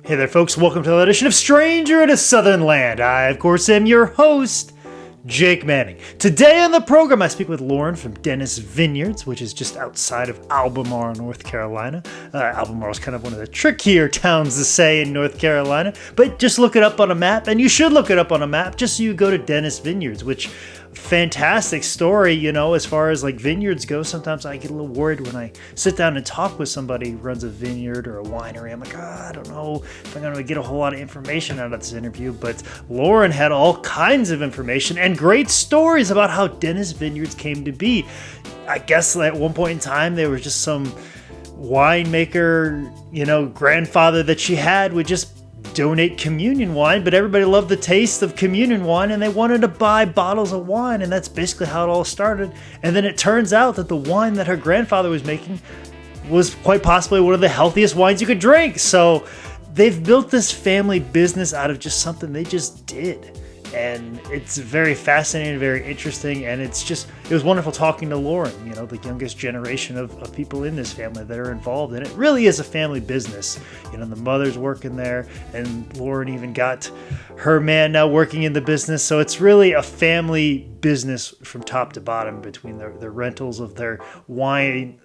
Hey there, folks. Welcome to the edition of Stranger in a Southern Land. I, of course, am your host, Jake Manning. Today on the program, I speak with Lauren from Dennis Vineyards, which is just outside of Albemarle, North Carolina. Albemarle is kind of one of the trickier towns to say in North Carolina, but just look it up on a map, and you should look it up on a map just so you go to Dennis Vineyards, which fantastic story, you know, as far as like vineyards go. Sometimes I get a little worried when I sit down and talk with somebody who runs a vineyard or a winery. I'm like, I don't know if I'm going to get a whole lot of information out of this interview, but Lauren had all kinds of information and great stories about how Dennis Vineyards came to be. I guess at one point in time, there was just some winemaker, you know, grandfather that she had would just donate communion wine, but everybody loved the taste of communion wine and they wanted to buy bottles of wine, and that's basically how it all started. And then it turns out that the wine that her grandfather was making was quite possibly one of the healthiest wines you could drink. So they've built this family business out of just something they just did. And it's very fascinating, very interesting, and it was wonderful talking to Lauren, you know, the youngest generation of people in this family that are involved in it. It really is a family business. You know, the mother's working there, and Lauren even got her man now working in the business. So it's really a family business from top to bottom, between the rentals of their wine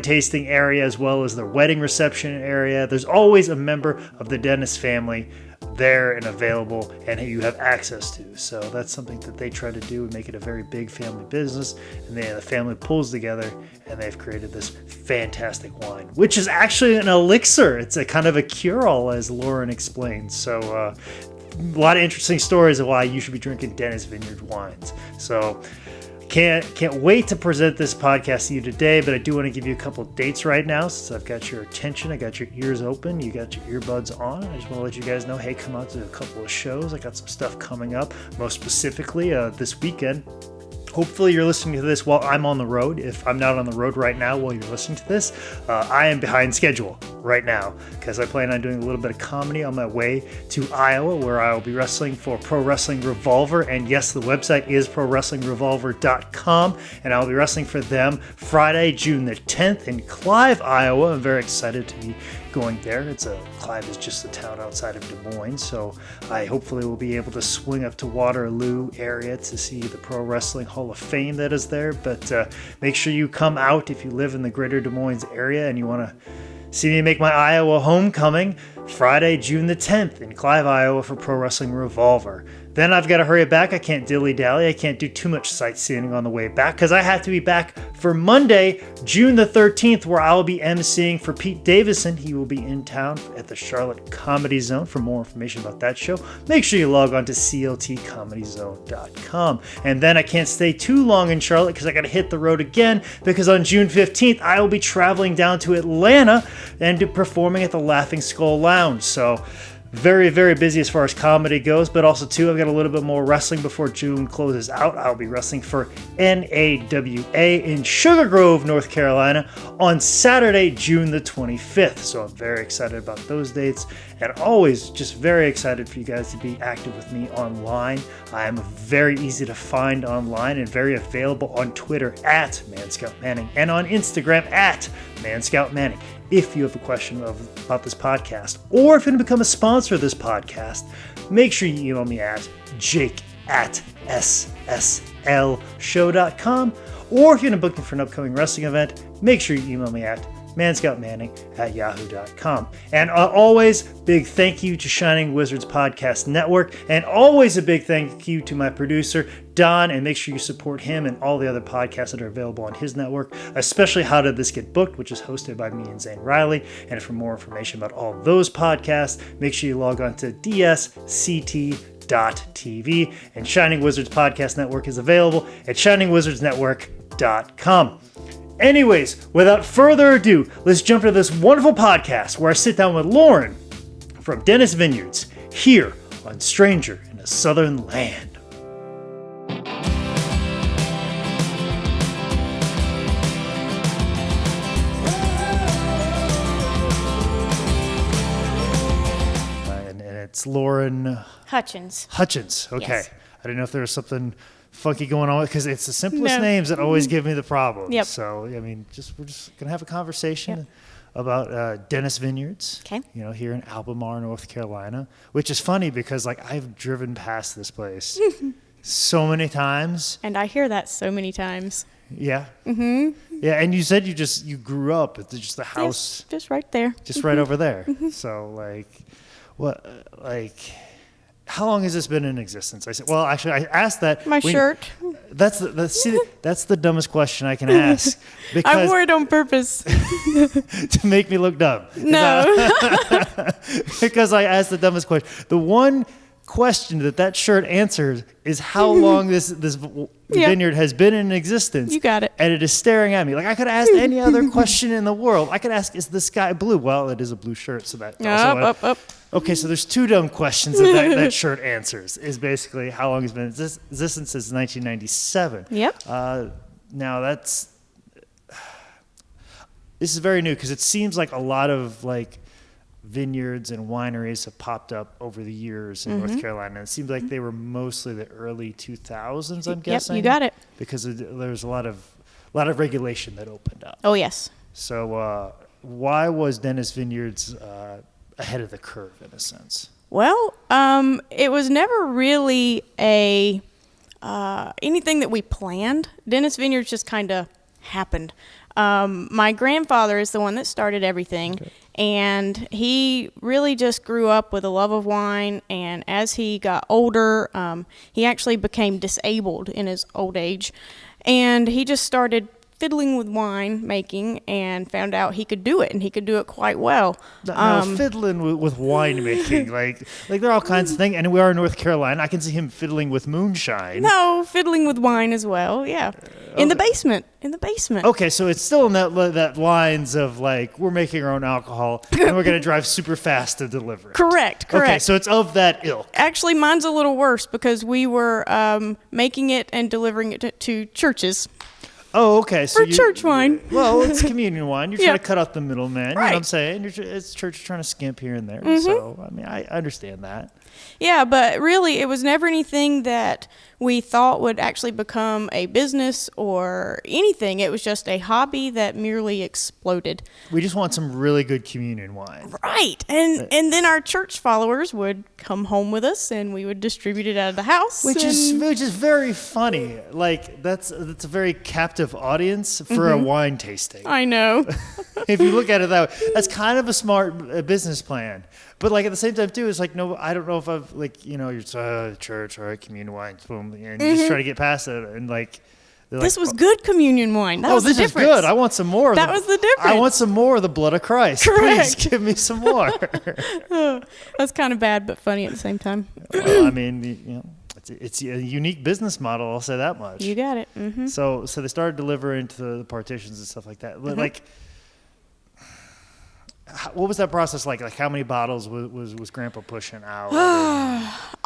tasting area as well as their wedding reception area. There's always a member of the Dennis family there and available, and you have access to. So that's something that they try to do and make it a very big family business. And the family pulls together and they've created this fantastic wine, which is actually an elixir. It's a kind of a cure-all, as Lauren explains. So a lot of interesting stories of why you should be drinking Dennis Vineyard wines. So Can't wait to present this podcast to you today, but I do want to give you a couple of dates right now since I've got your attention. I got your ears open. You got your earbuds on. I just want to let you guys know, hey, come out to a couple of shows. I got some stuff coming up, most specifically this weekend. Hopefully you're listening to this while I'm on the road. If I'm not on the road right now while you're listening to this, I am behind schedule right now because I plan on doing a little bit of comedy on my way to Iowa, where I will be wrestling for Pro Wrestling Revolver. And yes, the website is prowrestlingrevolver.com, and I'll be wrestling for them Friday, June the 10th in Clive, Iowa. I'm very excited to be going there. Clive is just a town outside of Des Moines, so I hopefully will be able to swing up to Waterloo area to see the Pro Wrestling Hall of Fame that is there. But make sure you come out if you live in the greater Des Moines area and you want to see me make my Iowa homecoming Friday, June the 10th in Clive, Iowa for Pro Wrestling Revolver. Then I've got to hurry back. I can't dilly-dally. I can't do too much sightseeing on the way back because I have to be back for Monday, June the 13th, where I'll be emceeing for Pete Davison. He will be in town at the Charlotte Comedy Zone. For more information about that show, make sure you log on to cltcomedyzone.com. And then I can't stay too long in Charlotte because I got to hit the road again, because on June 15th, I will be traveling down to Atlanta and performing at the Laughing Skull Lounge. So very, very busy as far as comedy goes, but also, too, I've got a little bit more wrestling before June closes out. I'll be wrestling for NAWA in Sugar Grove, North Carolina on Saturday, June the 25th. So I'm very excited about those dates, and always just very excited for you guys to be active with me online. I am very easy to find online and very available on Twitter at ManScoutManning and on Instagram at ManScoutManning. If you have a question about this podcast, or if you want to become a sponsor of this podcast, make sure you email me at jake@sslshow.com. Or if you're going to book me for an upcoming wrestling event, make sure you email me at manscoutmanning@yahoo.com. And always, big thank you to Shining Wizards Podcast Network, and always a big thank you to my producer, Don, and make sure you support him and all the other podcasts that are available on his network, especially How Did This Get Booked, which is hosted by me and Zane Riley. And for more information about all those podcasts, make sure you log on to dsct.tv. And Shining Wizards Podcast Network is available at shiningwizardsnetwork.com. Anyways, without further ado, let's jump into this wonderful podcast where I sit down with Lauren from Dennis Vineyards here on Stranger in a Southern Land. And it's Lauren Hutchins. Okay. Yes. I didn't know if there was something funky going on, because it's the simplest names that always give me the problem. Yep. So, I mean, we're just going to have a conversation. Yep. about Dennis Vineyards. Okay. Here in Albemarle, North Carolina, which is funny because like I've driven past this place so many times. And I hear that so many times. Yeah. Mm-hmm. Yeah, and you said you grew up at just the house. Yes, just right there. Just right over there. So how long has this been in existence? I said, well, actually, I asked that. My shirt. That's the dumbest question I can ask. Because I wore it on purpose. to make me look dumb. No. Because I asked the dumbest question. The one question that shirt answers is how long this vineyard has been in existence. You got it. And it is staring at me. Like I could have asked any other question in the world. I could ask, is the sky blue? Well, it is a blue shirt, so that up. Okay, so there's two dumb questions that shirt answers. Is basically how long it's been in existence since 1997. Yep. Now this is very new because it seems like a lot of vineyards and wineries have popped up over the years in North Carolina. It seems like they were mostly the early 2000s, I'm guessing. Yep, you got it. Because there's a lot of regulation that opened up. Oh, yes. So why was Dennis Vineyards ahead of the curve in a sense? Well, it was never really anything that we planned. Dennis Vineyards just kind of happened. My grandfather is the one that started everything. Okay. And he really just grew up with a love of wine, and as he got older, he actually became disabled in his old age, and he just started fiddling with wine making and found out he could do it, and he could do it quite well. Fiddling with wine making, like there are all kinds of things, and we are in North Carolina. I can see him fiddling with moonshine. No, fiddling with wine as well, yeah. In the basement. Okay, so it's still in that lines of we're making our own alcohol and we're going to drive super fast to deliver it. Correct. Okay, so it's of that ilk. Actually, mine's a little worse because we were making it and delivering it to churches. Oh, okay. So for church wine. Well, it's communion wine. You're trying to cut out the middleman. Right. You know what I'm saying? It's church trying to skimp here and there. So, I mean, I understand that. Yeah, but really, it was never anything that we thought would actually become a business or anything. It was just a hobby that merely exploded. We just want some really good communion wine. Right. And then our church followers would come home with us and we would distribute it out of the house. Which is very funny. That's a very captive audience for a wine tasting. I know. If you look at it that way, that's kind of a smart business plan. But at the same time too, it's no, I don't know if I've you're church, all right, communion wine, boom, and you just try to get past it, and this was good communion wine. That was the difference. Is good. I want some more. That was the difference. I want some more of the blood of Christ. Correct. Please give me some more. That's kind of bad, but funny at the same time. Well, I mean, it's a unique business model. I'll say that much. You got it. Mm-hmm. So they started delivering to the partitions and stuff like that. What was that process like? How many bottles was Grandpa pushing out?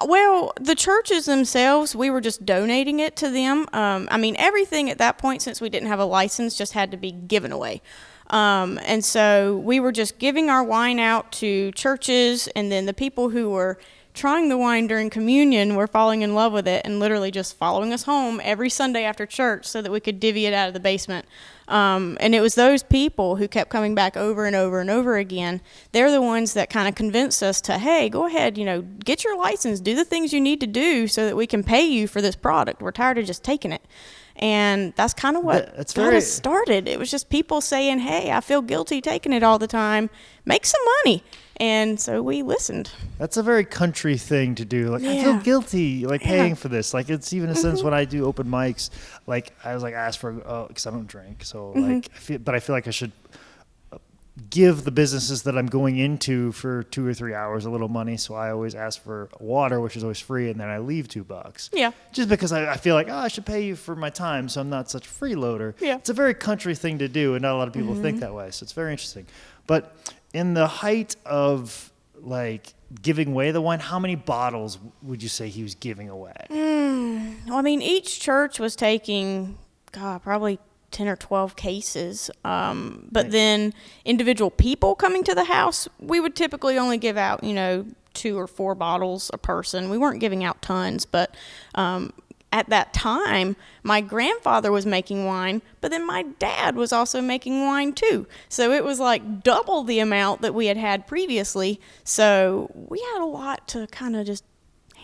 Well, the churches themselves, we were just donating it to them. Everything at that point, since we didn't have a license, just had to be given away. And so we were just giving our wine out to churches, and then the people who were trying the wine during communion were falling in love with it and literally just following us home every Sunday after church so that we could divvy it out of the basement. And it was those people who kept coming back over and over and over again. They're the ones that kind of convinced us to, hey, go ahead, get your license, do the things you need to do so that we can pay you for this product. We're tired of just taking it. And that's kind of what got us started. It was just people saying, hey, I feel guilty taking it all the time. Make some money. And so we listened. That's a very country thing to do. I feel guilty, paying for this. It's even a sense when I do open mics, I was asked for, because I don't drink. So I feel like I should give the businesses that I'm going into for 2 or 3 hours a little money. So I always ask for water, which is always free. And then I leave $2. Yeah. Just because I feel like, I should pay you for my time. So I'm not such a freeloader. Yeah. It's a very country thing to do. And not a lot of people think that way. So it's very interesting. But in the height of giving away the wine, how many bottles would you say he was giving away? Each church was taking, probably 10 or 12 cases. But then individual people coming to the house, we would typically only give out, 2 or 4 bottles a person. We weren't giving out tons, but at that time, my grandfather was making wine, but then my dad was also making wine too. So it was like double the amount that we had previously. So we had a lot to kind of just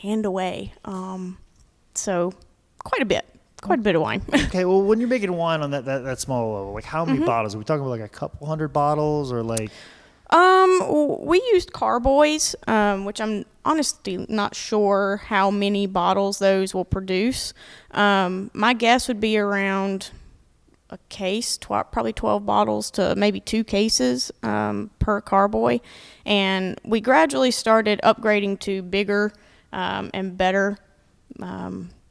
hand away. So quite a bit of wine. Okay, well, when you're making wine on that small level, like how many bottles? Are we talking about like a couple hundred bottles or like? We used carboys, which I'm honestly not sure how many bottles those will produce. My guess would be around a case, probably 12 bottles to maybe 2 cases per carboy. And we gradually started upgrading to bigger and better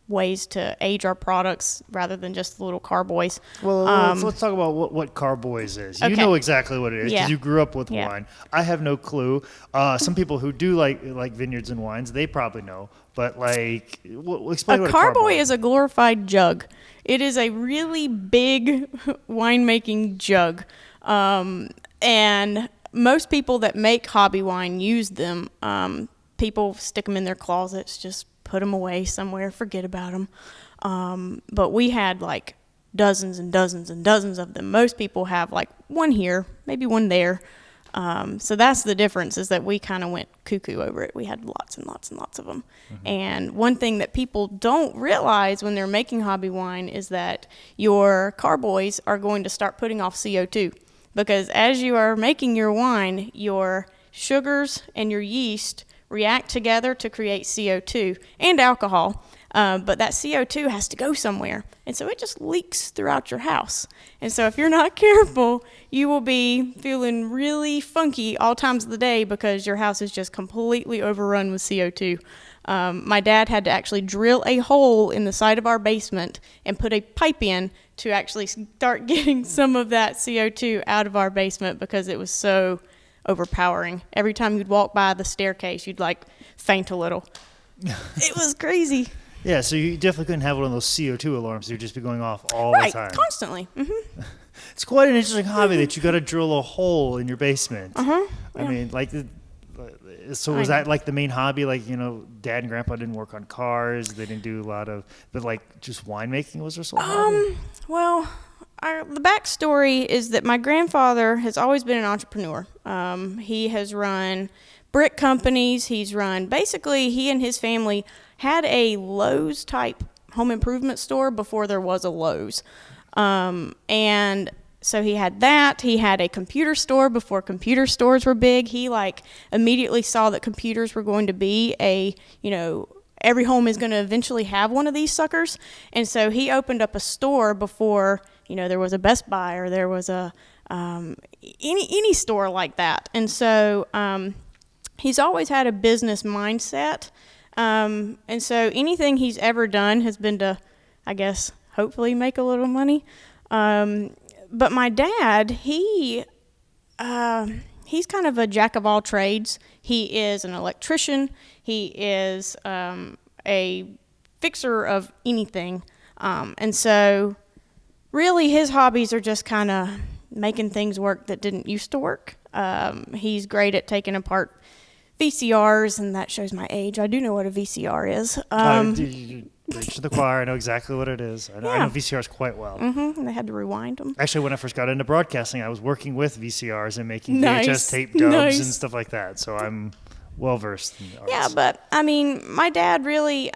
ways to age our products rather than just the little carboys. Well, let's talk about what carboys is. You Okay. know exactly what it is because Yeah. you grew up with Yeah. wine. I have no clue. Some people who do like vineyards and wines, they probably know. But like, explain what a Carboy is a glorified jug. It is a really big winemaking jug. And most people that make hobby wine use them. People stick them in their closets, just put them away somewhere, forget about them. But we had like dozens and dozens and dozens of them. Most people have like one here, maybe one there. So that's the difference, is that we kind of went cuckoo over it. We had lots and lots and lots of them. Mm-hmm. And one thing that people don't realize when they're making hobby wine is that your carboys are going to start putting off CO2. Because as you are making your wine, your sugars and your yeast react together to create CO2 and alcohol. But that CO2 has to go somewhere. And so it just leaks throughout your house. And so if you're not careful, you will be feeling really funky all times of the day because your house is just completely overrun with CO2. My dad had to actually drill a hole in the side of our basement and put a pipe in to actually start getting some of that CO2 out of our basement because it was so overpowering. Every time you'd walk by the staircase, you'd like faint a little. It was crazy. Yeah, so you definitely couldn't have one of those CO2 alarms. You'd just be going off all the time. Right, constantly. Mm-hmm. It's quite an interesting hobby that you got to drill a hole in your basement. Yeah. I mean, like, so was that like the main hobby? Like, Dad and Grandpa didn't work on cars. They didn't do a lot of, but like just winemaking was their sole hobby? Well, the backstory is that my grandfather has always been an entrepreneur. He has run brick companies. Basically, he and his family had a Lowe's type home improvement store before there was a Lowe's. And so he had that. He had a computer store before computer stores were big. He immediately saw that computers were going to be every home is going to eventually have one of these suckers. And so he opened up a store before, there was a Best Buy or there was a any store like that. And so he's always had a business mindset. And so anything he's ever done has been to, I guess, hopefully make a little money. But my dad, he's kind of a jack of all trades. He is an electrician. He is a fixer of anything. And so really his hobbies are just kind of making things work that didn't used to work. He's great at taking apart VCRs, and that shows my age. I do know what a VCR is. You preach to the choir. I know exactly what it is. I know VCRs quite well. Mm-hmm. And they had to rewind them. Actually, when I first got into broadcasting, I was working with VCRs and making VHS tape dubs and stuff like that. So I'm well versed in the arts. Yeah, but I mean, my dad really,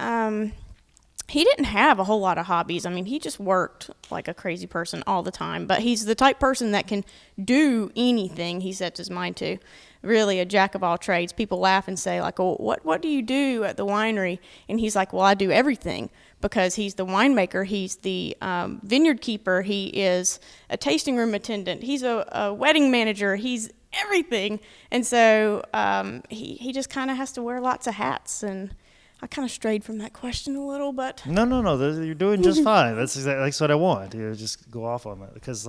he didn't have a whole lot of hobbies. I mean, he just worked like a crazy person all the time. But he's the type person that can do anything he sets his mind to. Really a jack of all trades. People laugh and say, like, "Oh, what do you do at the winery?" And he's like, "Well, I do everything," because he's the winemaker, he's the vineyard keeper, he is a tasting room attendant, he's a wedding manager, he's everything. And so he just kind of has to wear lots of hats. And I kind of strayed from that question a little, but no, you're doing just fine. That's what I want. Just go off on that because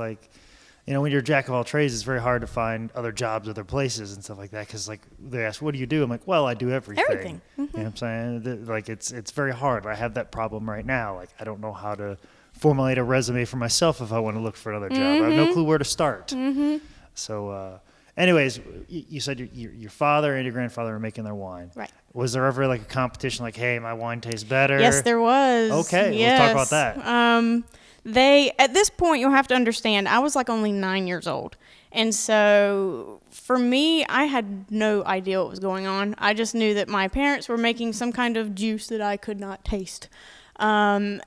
when you're a jack of all trades, it's very hard to find other jobs, other places, and stuff like that. Because they ask, "What do you do?" I'm like, "Well, I do everything." Everything. Mm-hmm. You know what I'm saying? It's very hard. I have that problem right now. I don't know how to formulate a resume for myself if I want to look for another job. I have no clue where to start. Mm-hmm. So, anyways, you said your father and your grandfather were making their wine. Right. Was there ever like a competition like, hey, my wine tastes better? Yes, there was. Okay, yes. let's talk about that. At this point, you'll have to understand, I was like only 9 years old. And so for me, I had no idea what was going on. I just knew that my parents were making some kind of juice that I could not taste. But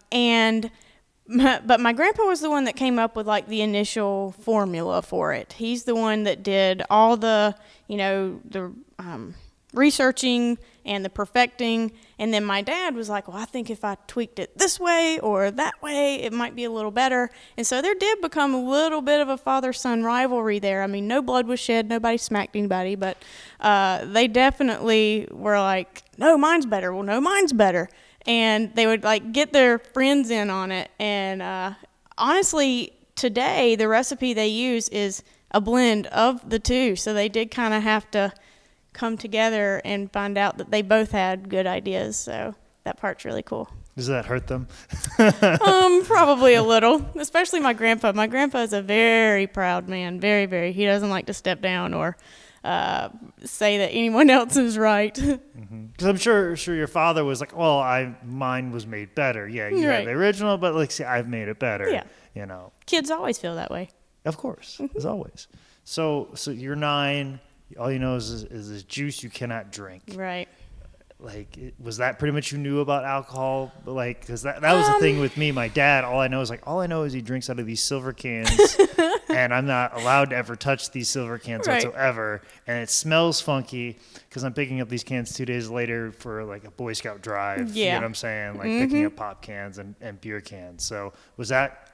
my grandpa was the one that came up with like the initial formula for it. He's the one that did all the, the researching and the perfecting. And then my dad was like, well, I think if I tweaked it this way or that way, it might be a little better. And so there did become a little bit of a father-son rivalry there. I mean, no blood was shed, nobody smacked anybody, but they definitely were like, no, mine's better. Well, no, mine's better. And they would like get their friends in on it. And honestly, today the recipe they use is a blend of the two. So they did kind of have to come together and find out that they both had good ideas. So that part's really cool. Does that hurt them? Probably a little, especially my grandpa. My grandpa is a very proud man. Very, very. He doesn't like to step down or say that anyone else is right. Because I'm sure your father was like, well, mine was made better. Yeah, you right. had the original, but like, see, I've made it better. Yeah. Kids always feel that way. Of course, as always. So you're 9. All you know is this juice you cannot drink. Right. Like, was that pretty much you knew about alcohol? Like, because that was the thing with me. My dad, all I know is he drinks out of these silver cans, and I'm not allowed to ever touch these silver cans whatsoever. And it smells funky because I'm picking up these cans 2 days later for like a Boy Scout drive. Yeah. You know what I'm saying? Like picking up pop cans and beer cans. So was that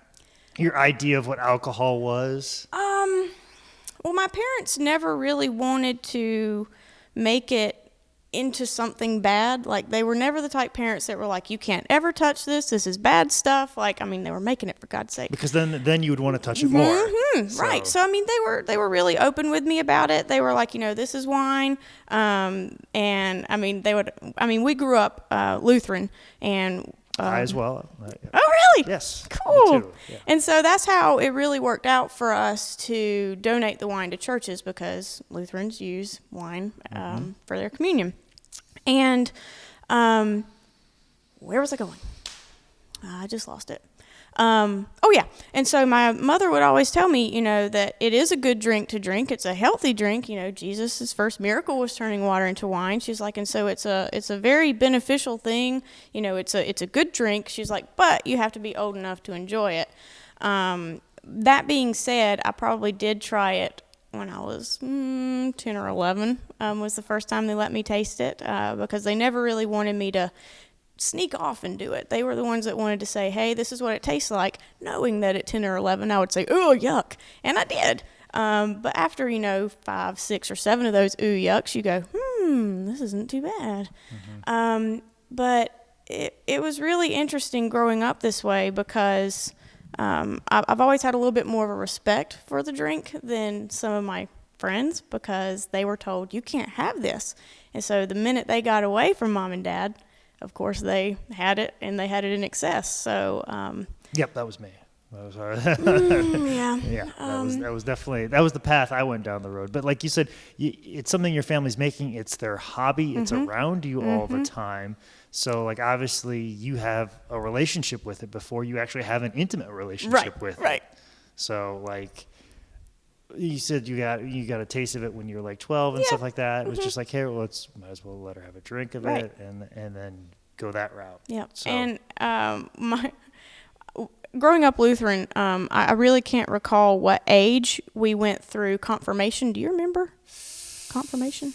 your idea of what alcohol was? Well, my parents never really wanted to make it into something bad. Like, they were never the type parents that were like, you can't ever touch this. This is bad stuff. Like, I mean, they were making it for God's sake. Because then you would want to touch it more. So. Right. So, I mean, they were really open with me about it. They were like, this is wine. And I mean, we grew up Lutheran, and I as well. Oh, really? Yes. Cool. Me too. Yeah. And so that's how it really worked out for us to donate the wine to churches, because Lutherans use wine for their communion. And where was I going? I just lost it. Oh, yeah. And so my mother would always tell me, that it is a good drink to drink. It's a healthy drink. Jesus' first miracle was turning water into wine. She's like, and so it's a very beneficial thing. It's a good drink. She's like, but you have to be old enough to enjoy it. That being said, I probably did try it when I was 10 or 11, was the first time they let me taste it, because they never really wanted me to sneak off and do it. They were the ones that wanted to say, hey, this is what it tastes like, knowing that at 10 or 11 I would say, oh, yuck. And I did. But after, 5, 6, or 7 of those ooh yucks, you go, this isn't too bad. But it was really interesting growing up this way, because I've always had a little bit more of a respect for the drink than some of my friends, because they were told, you can't have this. And so the minute they got away from mom and dad, of course, they had it, and they had it in excess. So, yep, that was me. That was yeah. That was definitely the path I went down the road. But like you said, it's something your family's making. It's their hobby. It's around you all the time. So, like, obviously, you have a relationship with it before you actually have an intimate relationship with it. Right. So, like, you said you got a taste of it when you were like 12 and stuff like that. It was just like, hey, well, might as well let her have a drink of it and then go that route. Yeah. So. And growing up Lutheran, I really can't recall what age we went through confirmation. Do you remember confirmation?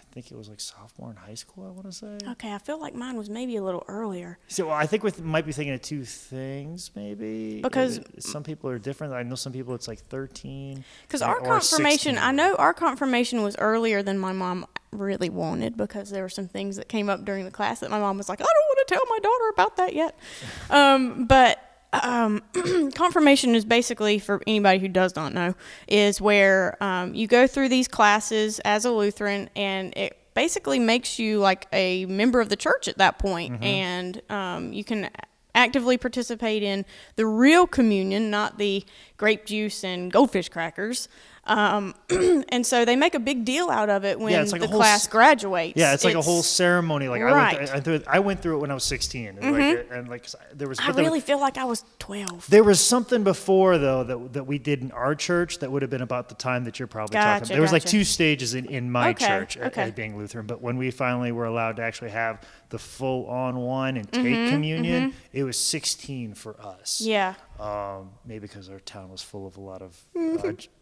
I think it was like sophomore in high school, I want to say. Okay, I feel like mine was maybe a little earlier. So, I think we might be thinking of two things, maybe. Because some people are different. I know some people it's like 13. Because our confirmation, 16. I know our confirmation was earlier than my mom really wanted, because there were some things that came up during the class that my mom was like, I don't want to tell my daughter about that yet. Confirmation is basically, for anybody who does not know, is where you go through these classes as a Lutheran, and it basically makes you like a member of the church at that point. And you can actively participate in the real communion, not the grape juice and goldfish crackers. And so they make a big deal out of it when like the class graduates. Yeah, it's like a whole ceremony. Like right. I went through it when I was 16. And there was. I really feel like I was 12. There was something before though that we did in our church that would have been about the time that you're probably talking about. There was like 2 stages in my church at being Lutheran, but when we finally were allowed to actually have the full-on wine and take communion, it was 16 for us. Yeah. Maybe because our town was full of a lot of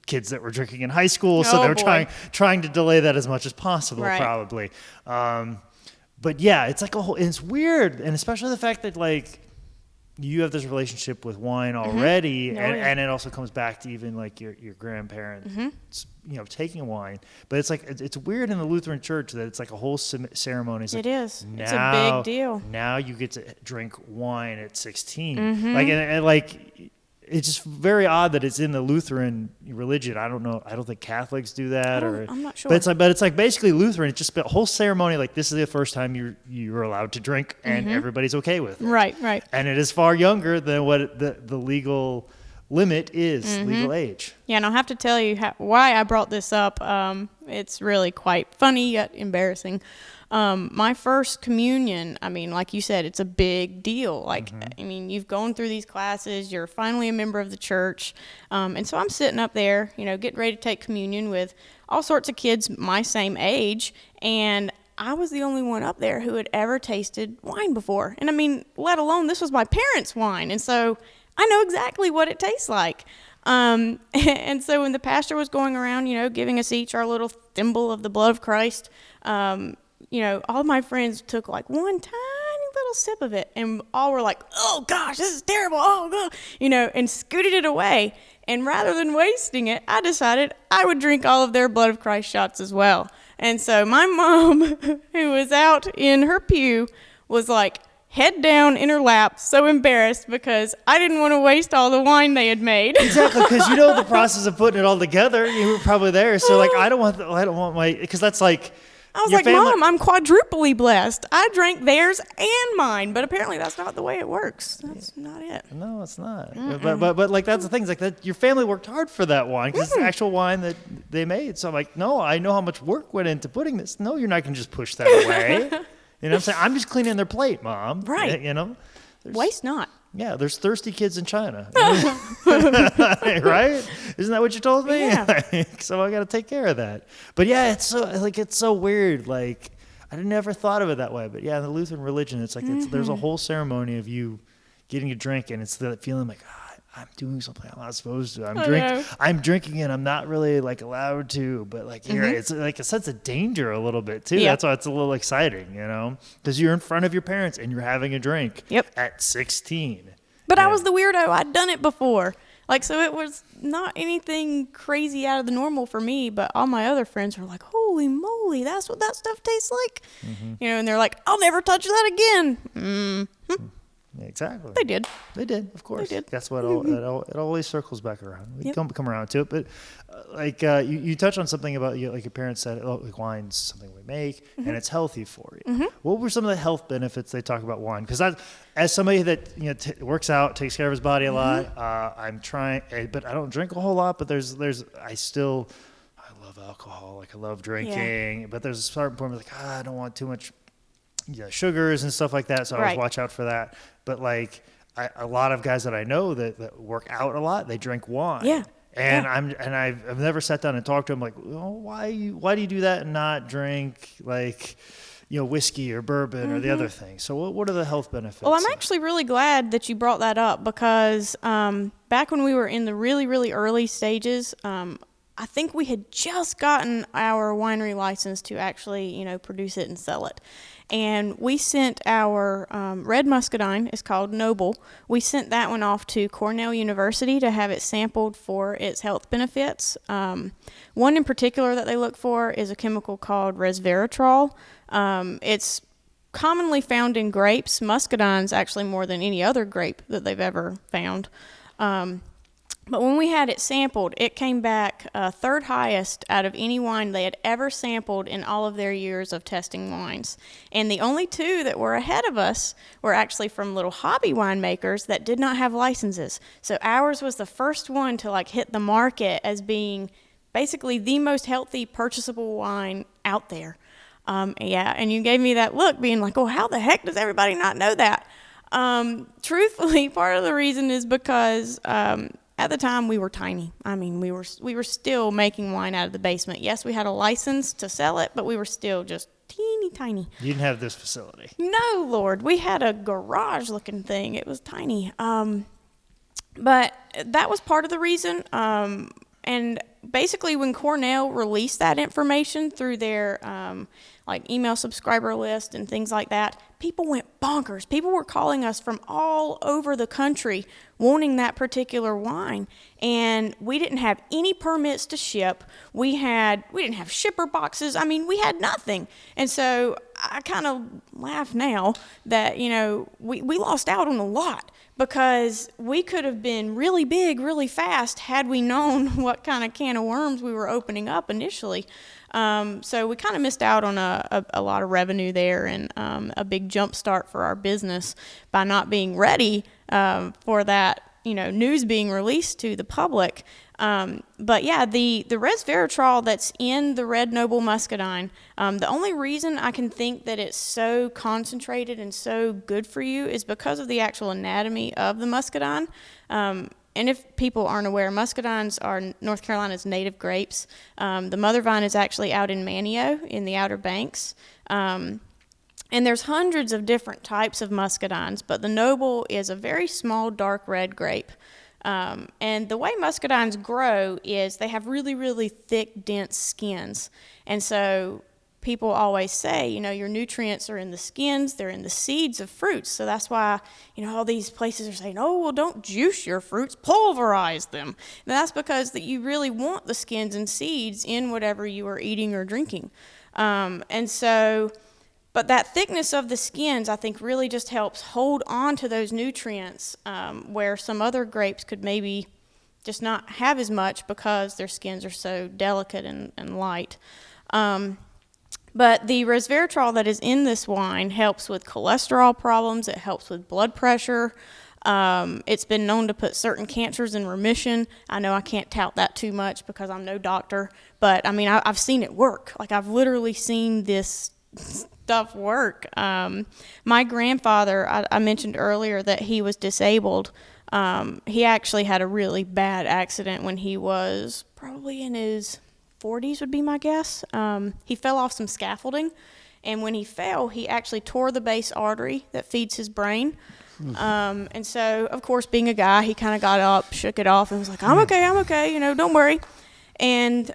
kids that were drinking in high school, so they were trying to delay that as much as possible, probably. But yeah, it's like it's weird, and especially the fact that like you have this relationship with wine already, and it also comes back to even like your grandparents, taking wine. But it's like it's weird in the Lutheran Church that it's like a whole ceremony. It's like, it's a big deal. Now you get to drink wine at 16, like and like. It's just very odd that it's in the Lutheran religion. I don't know. I don't think Catholics do that. I'm not sure. But it's like basically Lutheran. It's just a whole ceremony. Like this is the first time you're allowed to drink, and everybody's okay with it. Right. And it is far younger than what the legal limit is, legal age. Yeah, and I'll have to tell you why I brought this up. It's really quite funny yet embarrassing. My first communion, I mean, like you said, it's a big deal. Like, I mean, you've gone through these classes, you're finally a member of the church. And so I'm sitting up there, getting ready to take communion with all sorts of kids my same age. And I was the only one up there who had ever tasted wine before. And I mean, let alone this was my parents' wine. And so I know exactly what it tastes like. And so when the pastor was going around, giving us each our little thimble of the blood of Christ, all my friends took like one tiny little sip of it, and all were like, "Oh gosh, this is terrible!" Oh God, and scooted it away. And rather than wasting it, I decided I would drink all of their blood of Christ shots as well. And so my mom, who was out in her pew, was like head down in her lap, so embarrassed because I didn't want to waste all the wine they had made. Exactly, because the process of putting it all together. You were probably there, so like I don't want my, because that's like. I was like, Mom, I'm quadruply blessed. I drank theirs and mine, but apparently that's not the way it works. That's not it. No, it's not. But like that's the thing. It's like that. Your family worked hard for that wine because it's the actual wine that they made. So I'm like, no, I know how much work went into putting this. No, you're not going to just push that away. You know what I'm saying? I'm just cleaning their plate, Mom. Right. Waste not. Yeah, there's thirsty kids in China. Right? Isn't that what you told me? Yeah. So I got to take care of that. But yeah, it's so weird. Like I never thought of it that way. But yeah, in the Lutheran religion, it's like there's a whole ceremony of you getting a drink, and it's that feeling like I'm doing something I'm not supposed to. I'm drinking and I'm not really like allowed to, but like here it's like a sense of danger a little bit too. Yeah. That's why it's a little exciting, because you're in front of your parents and you're having a drink at 16. But I was the weirdo. I'd done it before. Like, so it was not anything crazy out of the normal for me, but all my other friends were like, holy moly, that's what that stuff tastes like. And they're like, I'll never touch that again. Exactly. They did. Of course. They did. That's what it always circles back around. We come around to it, but you touch on something about like your parents said, like wine's something we make and it's healthy for you. What were some of the health benefits they talk about wine? Because as somebody that works out, takes care of his body a lot, I'm trying, but I don't drink a whole lot. But I love alcohol. Like I love drinking, but there's a certain point where like I don't want too much. Sugars and stuff like that, so I always watch out for that. But like a lot of guys that I know that work out a lot, they drink wine. Yeah. And I've never sat down and talked to them like, why do you do that and not drink like whiskey or bourbon or the other thing? So what are the health benefits? Well, I'm actually really glad that you brought that up because back when we were in the really, really early stages, I think we had just gotten our winery license to actually, produce it and sell it. And we sent our red muscadine, it's called Noble. We sent that one off to Cornell University to have it sampled for its health benefits. One in particular that they look for is a chemical called resveratrol. It's commonly found in grapes. Muscadine's actually more than any other grape that they've ever found. But when we had it sampled, it came back third highest out of any wine they had ever sampled in all of their years of testing wines. And the only two that were ahead of us were actually from little hobby winemakers that did not have licenses. So ours was the first one to like hit the market as being basically the most healthy purchasable wine out there. Yeah, and you gave me that look being like, oh, how the heck does everybody not know that? Truthfully, part of the reason is because at the time we were tiny. I mean, we were still making wine out of the basement. Yes, we had a license to sell it, but we were still just teeny tiny. You didn't have this facility. No, Lord. We had a garage-looking thing. It was tiny. But that was part of the reason. And basically, when Cornell released that information through their like email subscriber list and things like that, people went bonkers. People were calling us from all over the country wanting that particular wine, and we didn't have any permits to ship. We didn't have shipper boxes. I mean, we had nothing. And so I kind of laugh now that, you know, we lost out on a lot, because we could have been really big really fast had we known what kind of can of worms we were opening up initially. So we kind of missed out on a lot of revenue there, and a big jump start for our business by not being ready for that, you know, news being released to the public. But yeah, the resveratrol that's in the Red Noble Muscadine, the only reason I can think that it's so concentrated and so good for you is because of the actual anatomy of the muscadine. And if people aren't aware, muscadines are North Carolina's native grapes. The mother vine is actually out in Manio in the Outer Banks. And there's hundreds of different types of muscadines, but the Noble is a very small, dark red grape. And the way muscadines grow is they have really, really thick, dense skins. And so people always say, you know, your nutrients are in the skins, they're in the seeds of fruits. So that's why, you know, all these places are saying, oh, well, don't juice your fruits, pulverize them. And that's because that you really want the skins and seeds in whatever you are eating or drinking. But that thickness of the skins, I think, really just helps hold on to those nutrients, where some other grapes could maybe just not have as much because their skins are so delicate and light. But the resveratrol that is in this wine helps with cholesterol problems. It helps with blood pressure. It's been known to put certain cancers in remission. I know I can't tout that too much because I'm no doctor, but I mean, I've seen it work. Like, I've literally seen this stuff work. My grandfather, I mentioned earlier that he was disabled. He actually had a really bad accident when he was probably in his 40s would be my guess. He fell off some scaffolding, and when he fell, he actually tore the base artery that feeds his brain. And so, of course, being a guy, he kind of got up, shook it off, and was like, I'm okay, you know, don't worry. And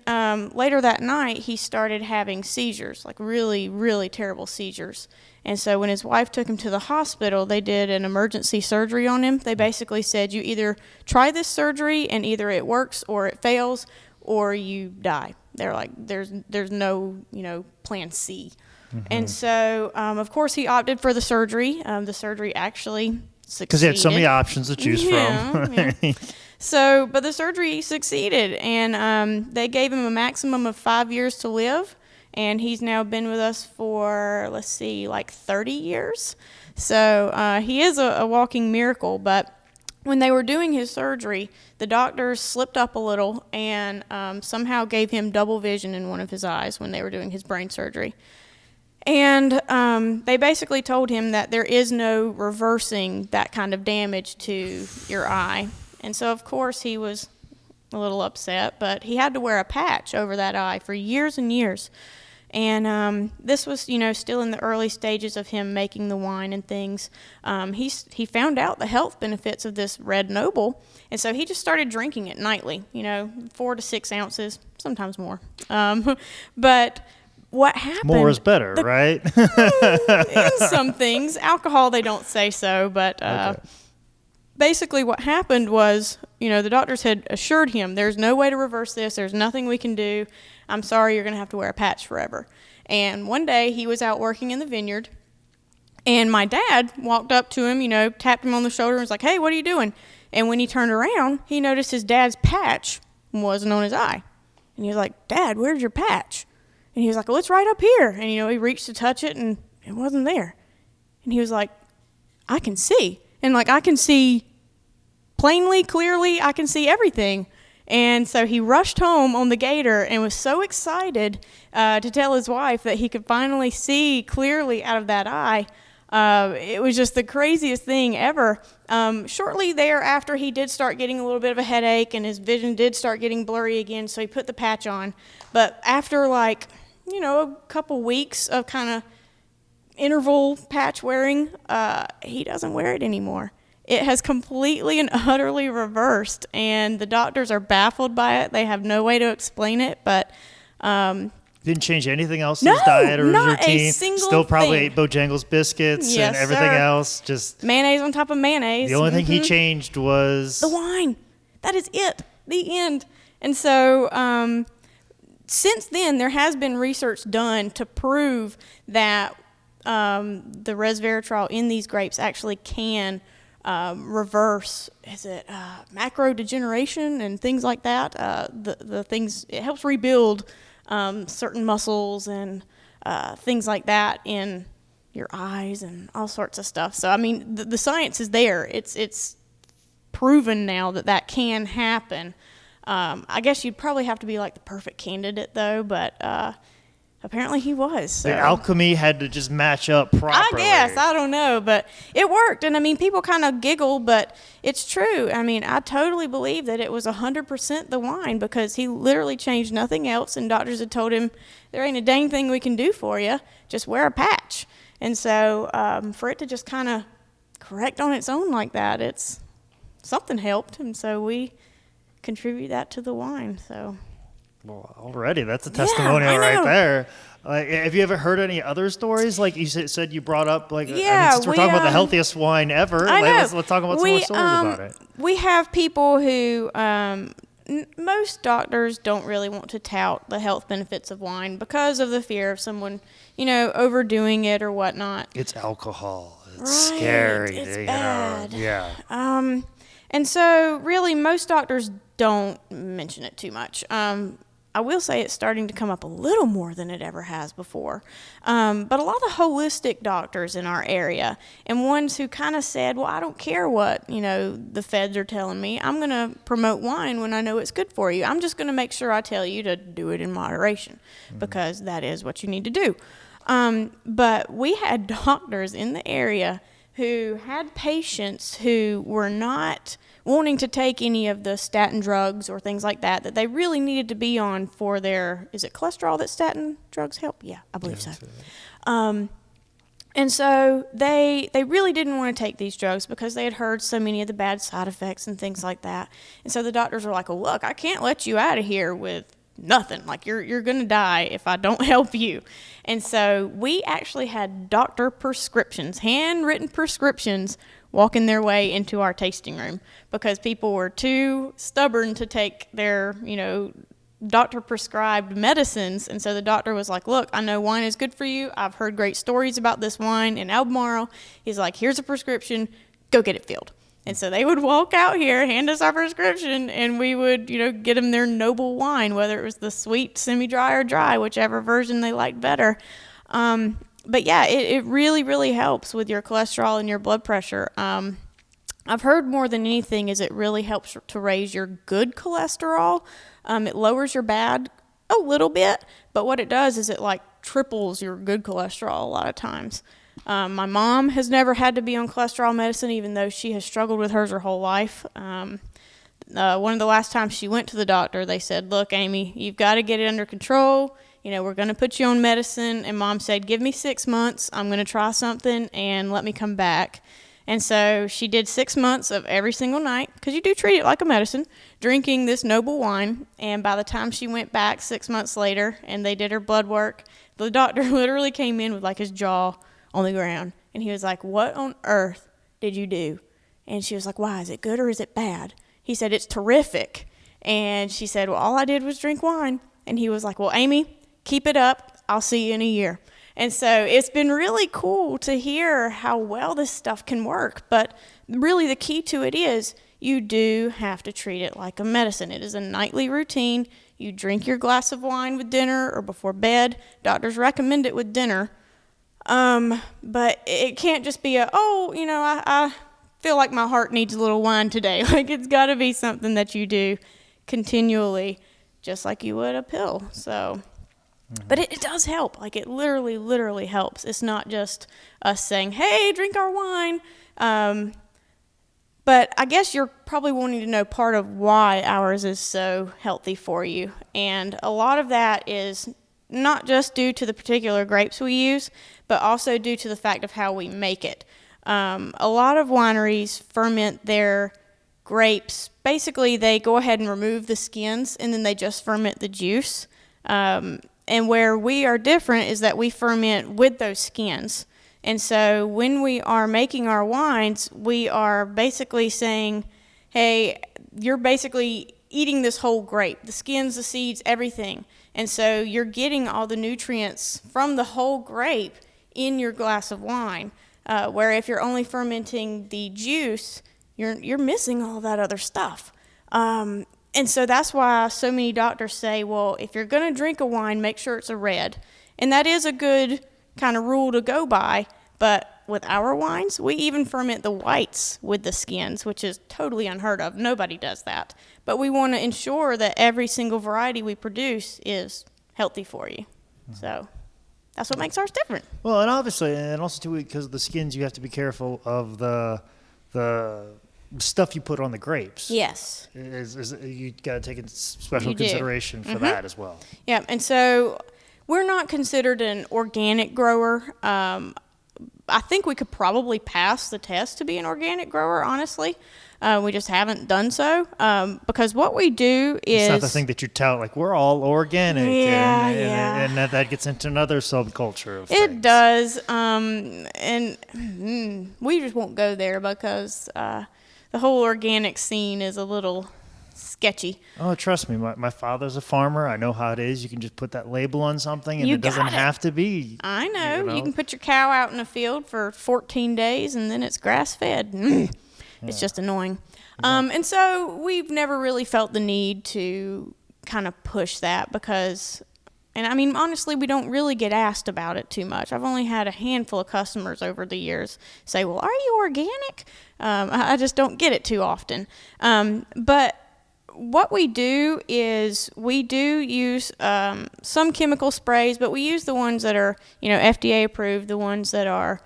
later that night, he started having seizures, like really, really terrible seizures. And so when his wife took him to the hospital, they did an emergency surgery on him. They basically said, you either try this surgery and either it works or it fails or you die. They're like, there's no, you know, plan C. Mm-hmm. And so, of course, he opted for the surgery. The surgery actually succeeded. Because he had so many options to choose from. Yeah. So, but the surgery succeeded, and they gave him a maximum of 5 years to live, and he's now been with us for, like 30 years. So he is a walking miracle, but when they were doing his surgery, the doctors slipped up a little and somehow gave him double vision in one of his eyes when they were doing his brain surgery. And they basically told him that there is no reversing that kind of damage to your eye. And so, of course, he was a little upset, but he had to wear a patch over that eye for years and years. And this was, you know, still in the early stages of him making the wine and things. He found out the health benefits of this Red Noble, and so he just started drinking it nightly, you know, 4 to 6 ounces, sometimes more. But what happened... More is better, right? In some things. Alcohol, they don't say so, but... Okay. Basically what happened was, you know, the doctors had assured him, there's no way to reverse this, there's nothing we can do, I'm sorry, you're going to have to wear a patch forever. And one day he was out working in the vineyard, and my dad walked up to him, you know, tapped him on the shoulder and was like, hey, what are you doing? And when he turned around, he noticed his dad's patch wasn't on his eye. And he was like, Dad, where's your patch? And he was like, well, it's right up here. And, he reached to touch it, and it wasn't there. And he was like, I can see. And, I can see plainly, clearly, I can see everything. And so he rushed home on the gator and was so excited to tell his wife that he could finally see clearly out of that eye. It was just the craziest thing ever. Shortly thereafter, he did start getting a little bit of a headache, and his vision did start getting blurry again, so he put the patch on. But after, a couple weeks of kind of interval patch wearing, he doesn't wear it anymore. It has completely and utterly reversed, and the doctors are baffled by it. They have no way to explain it, but didn't change anything else in his diet or his not routine. A single Still probably thing. ate Bojangles biscuits Yes, and everything sir. else. Just mayonnaise on top of mayonnaise. the only thing he changed was the wine. That is it. The end. And so since then, there has been research done to prove that the resveratrol in these grapes actually can reverse, macro degeneration and things like that. The things, it helps rebuild certain muscles and things like that in your eyes and all sorts of stuff. So, the science is there. It's proven now that can happen. I guess you'd probably have to be the perfect candidate, though, but apparently he was. So. The alchemy had to just match up properly. I guess. I don't know. But it worked. And, people kind of giggle, but it's true. I totally believe that it was 100% the wine, because he literally changed nothing else. And doctors had told him, there ain't a dang thing we can do for you. Just wear a patch. And so for it to just kind of correct on its own like that, it's something helped. And so we contribute that to the wine. So... Well, already, that's a testimonial right there. Have you ever heard any other stories? Like you said, you brought up, since we're talking about the healthiest wine ever, let's talk about some more stories about it. We have people who, most doctors don't really want to tout the health benefits of wine because of the fear of someone, overdoing it or whatnot. It's alcohol. It's right. Scary. It's bad. Yeah. And so, really, most doctors don't mention it too much. I will say it's starting to come up a little more than it ever has before. But a lot of the holistic doctors in our area, and ones who kind of said, well, I don't care what, the feds are telling me. I'm going to promote wine when I know it's good for you. I'm just going to make sure I tell you to do it in moderation, because that is what you need to do. But we had doctors in the area who had patients who were not wanting to take any of the statin drugs or things like that they really needed to be on for their, is it cholesterol that statin drugs help? Yeah, I believe so. And so they really didn't want to take these drugs because they had heard so many of the bad side effects and things like that. And so the doctors were like, well, look, I can't let you out of here with nothing. You're going to die if I don't help you. And so we actually had doctor prescriptions, handwritten prescriptions, walking their way into our tasting room because people were too stubborn to take their, doctor prescribed medicines. And so the doctor was like, look, I know wine is good for you. I've heard great stories about this wine in Albemarle. He's like, here's a prescription, go get it filled. And so they would walk out here, hand us our prescription, and we would, get them their noble wine, whether it was the sweet, semi-dry, or dry, whichever version they liked better. But yeah, it really, really helps with your cholesterol and your blood pressure. I've heard more than anything is it really helps to raise your good cholesterol. It lowers your bad a little bit, but what it does is it triples your good cholesterol a lot of times. My mom has never had to be on cholesterol medicine, even though she has struggled with hers her whole life. One of the last times she went to the doctor, they said, look, Amy, you've got to get it under control. We're going to put you on medicine. And Mom said, give me 6 months. I'm going to try something and let me come back. And so she did 6 months of every single night, because you do treat it like a medicine, drinking this noble wine. And by the time she went back 6 months later and they did her blood work, the doctor literally came in with his jaw on the ground. And he was like, what on earth did you do? And she was like, why? Is it good or is it bad? He said, it's terrific. And she said, well, all I did was drink wine. And he was like, well, Amy, keep it up. I'll see you in a year. And so it's been really cool to hear how well this stuff can work. But really the key to it is you do have to treat it like a medicine. It is a nightly routine. You drink your glass of wine with dinner or before bed. Doctors recommend it with dinner. But it can't just be I feel like my heart needs a little wine today. Like, it's got to be something that you do continually, just like you would a pill. So, but it does help. Like, it literally helps. It's not just us saying, hey, drink our wine. But I guess you're probably wanting to know part of why ours is so healthy for you. And a lot of that is not just due to the particular grapes we use, but also due to the fact of how we make it. A lot of wineries ferment their grapes. Basically, they go ahead and remove the skins, and then they just ferment the juice. And where we are different is that we ferment with those skins. And so when we are making our wines, we are basically saying, hey, you're basically eating this whole grape, the skins, the seeds, everything. And so you're getting all the nutrients from the whole grape in your glass of wine. Where if you're only fermenting the juice, you're missing all that other stuff. And so that's why so many doctors say, well, if you're going to drink a wine, make sure it's a red. And that is a good kind of rule to go by. But with our wines, we even ferment the whites with the skins, which is totally unheard of. Nobody does that. But we want to ensure that every single variety we produce is healthy for you. So that's what makes ours different. Well, and obviously, and also too, because of the skins, you have to be careful of the stuff you put on the grapes. Yes. You got to take into special consideration for that as well. Yeah, and so we're not considered an organic grower. I think we could probably pass the test to be an organic grower, honestly. We just haven't done so because what we do is... It's not the thing that you tout, like, we're all organic. Yeah, and that gets into another subculture of things. It does. And we just won't go there because the whole organic scene is a little sketchy. Oh, trust me. My father's a farmer. I know how it is. You can just put that label on something and it doesn't have to be. I know. You can put your cow out in a field for 14 days and then it's grass-fed. It's just annoying. And so we've never really felt the need to kind of push that because, and I mean, honestly, we don't really get asked about it too much. I've only had a handful of customers over the years say, well, are you organic? I just don't get it too often. But what we do is we do use some chemical sprays, but we use the ones that are, FDA approved, the ones that are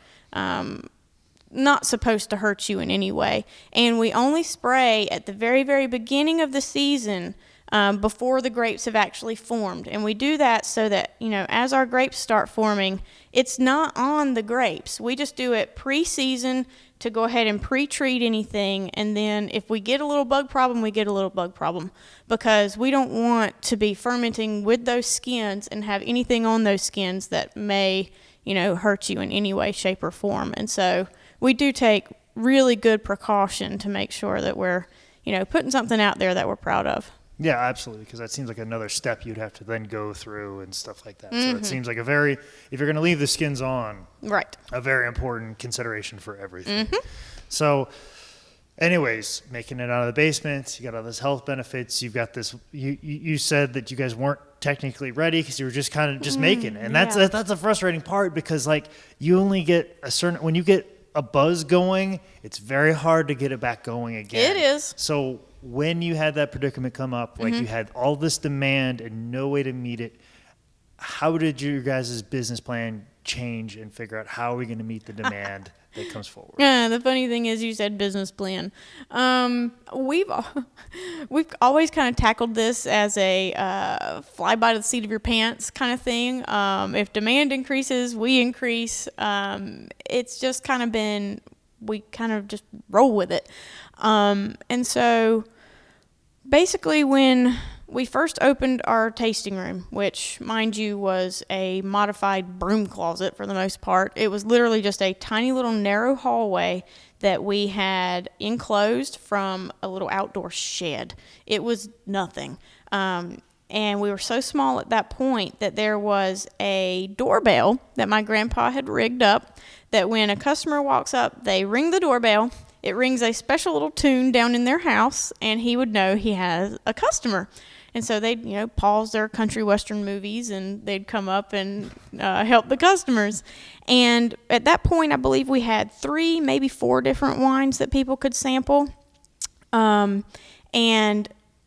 not supposed to hurt you in any way. And we only spray at the very, very beginning of the season before the grapes have actually formed. And we do that so that, as our grapes start forming, it's not on the grapes. We just do it pre-season to go ahead and pre-treat anything. And then if we get a little bug problem, we get a little bug problem because we don't want to be fermenting with those skins and have anything on those skins that may, hurt you in any way, shape, or form. And so we do take really good precaution to make sure that we're, putting something out there that we're proud of. Yeah, absolutely, because that seems like another step you'd have to then go through and stuff like that. So it seems like if you're going to leave the skins on, right, a very important consideration for everything. So anyways, making it out of the basement, you got all this health benefits, you've got this, you said that you guys weren't technically ready because you were just kind of just making it. And that's a frustrating part because like you only get when you get a buzz going, it's very hard to get it back going again. It is. So when you had that predicament come up, like you had all this demand and no way to meet it, how did your guys' business plan change and figure out how are we going to meet the demand that comes forward? Yeah, the funny thing is you said business plan. We've always kind of tackled this as a fly by the seat of your pants kind of thing. If demand increases, we increase. It's just kind of been, we kind of just roll with it. And so basically when we first opened our tasting room, which, mind you, was a modified broom closet for the most part. It was literally just a tiny little narrow hallway that we had enclosed from a little outdoor shed. It was nothing. And we were so small at that point that there was a doorbell that my grandpa had rigged up that when a customer walks up, they ring the doorbell, it rings a special little tune down in their house, and he would know he has a customer. And so they'd, pause their country western movies, and they'd come up and help the customers. And at that point, I believe we had 3, maybe 4 different wines that people could sample. And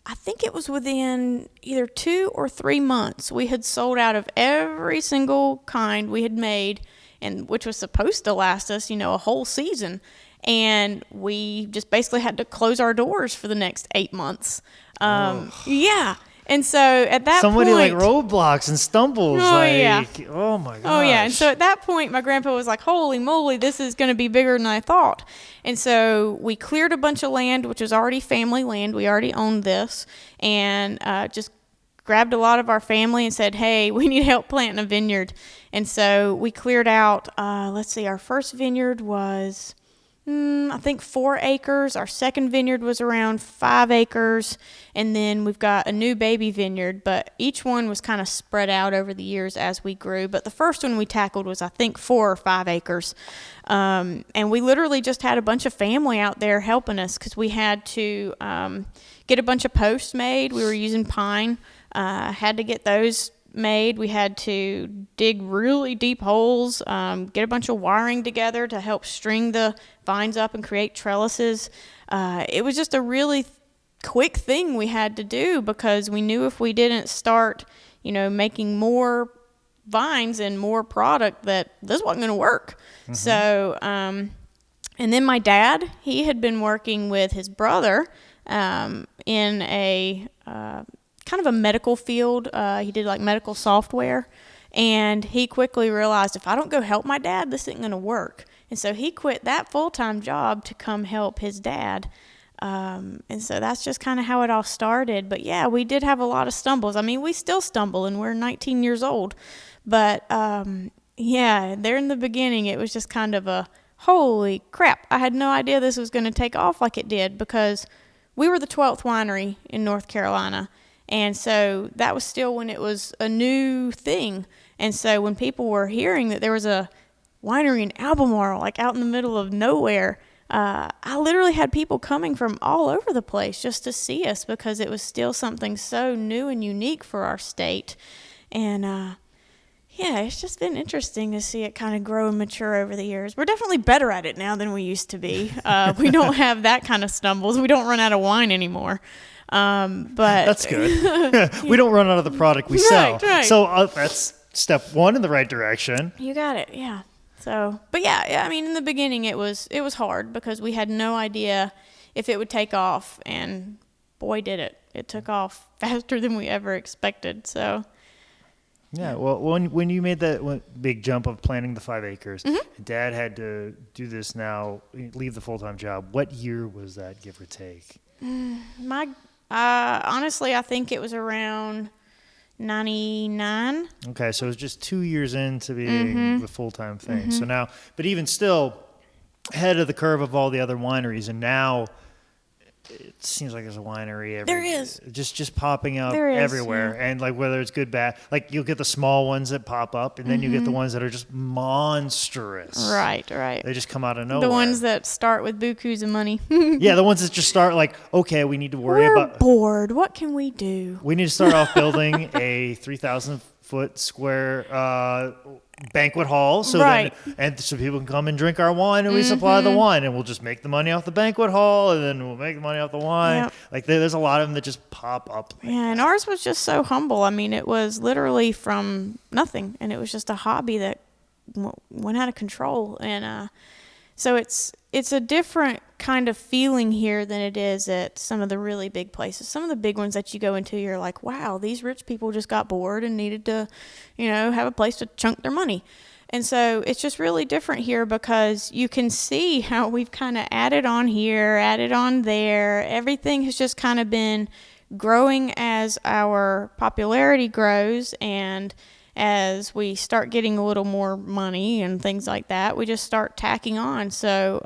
I think it was within either 2 or 3 months we had sold out of every single kind we had made, and which was supposed to last us, a whole season. And we just basically had to close our doors for the next 8 months. Yeah. And so at that somebody point, like roadblocks and stumbles. Yeah. Oh my gosh. Oh yeah. And so at that point, my grandpa was like, holy moly, this is going to be bigger than I thought. And so we cleared a bunch of land, which was already family land. We already owned this, and just grabbed a lot of our family and said, hey, we need help planting a vineyard. And so we cleared out, our first vineyard was, I think 4 acres. Our second vineyard was around 5 acres. And then we've got a new baby vineyard, but each one was kind of spread out over the years as we grew. But the first one we tackled was, I think, 4 or 5 acres. And we literally just had a bunch of family out there helping us, because we had to get a bunch of posts made. We were using pine. Had to get those made. We had to dig really deep holes, get a bunch of wiring together to help string the vines up and create trellises. It was just a really quick thing we had to do, because we knew if we didn't start, making more vines and more product, that this wasn't going to work. Mm-hmm. So, and then my dad, he had been working with his brother in a kind of a medical field. He did like medical software, and he quickly realized, if I don't go help my dad, this isn't going to work. And so he quit that full-time job to come help his dad. And so that's just kind of how it all started. But yeah, we did have a lot of stumbles. I mean, we still stumble, and we're 19 years old. But yeah, there in the beginning, it was just kind of a, holy crap, I had no idea this was going to take off like it did, because we were the 12th winery in North Carolina. And so that was still when it was a new thing. And so when people were hearing that there was a winery in Albemarle, like out in the middle of nowhere, I literally had people coming from all over the place just to see us, because it was still something so new and unique for our state. And yeah, it's just been interesting to see it kind of grow and mature over the years. We're definitely better at it now than we used to be. We don't have that kind of stumbles. We don't run out of wine anymore. But that's good. We don't run out of the product we sell. Right. So that's step 1 in the right direction. You got it. Yeah. So, but yeah, I mean, in the beginning it was hard, because we had no idea if it would take off, and boy, did it. It took off faster than we ever expected. So, yeah. Well, when you made that big jump of planting the 5 acres, mm-hmm. Dad had to do this now, leave the full-time job. What year was that, give or take? Honestly, I think it was around 99. Okay, so it was just 2 years into being mm-hmm. the full-time thing. Mm-hmm. So now, but even still, ahead of the curve of all the other wineries, and now it seems like there's a winery there is just popping up there is, everywhere. yeah. And like, whether it's good, bad, like you'll get the small ones that pop up, and then mm-hmm. you get the ones that are just monstrous. Right. They just come out of nowhere. The ones that start with bukus of money. Yeah, the ones that just start like, okay, we need to worry We're about. bored. What can we do? We need to start off building a 3,000-foot square banquet hall, so right. so people can come and drink our wine, and we supply the wine, and we'll just make the money off the banquet hall, and then we'll make the money off the wine. Yep. Like there's a lot of them that just pop up. Yeah, and ours was just so humble. I mean, it was literally from nothing, and it was just a hobby that went out of control. And so it's a different kind of feeling here than it is at some of the really big places. Some of the big ones that you go into, you're like, wow, these rich people just got bored and needed to, have a place to chunk their money. And so it's just really different here, because you can see how we've kind of added on here, added on there. Everything has just kind of been growing as our popularity grows, and as we start getting a little more money and things like that, we just start tacking on. So,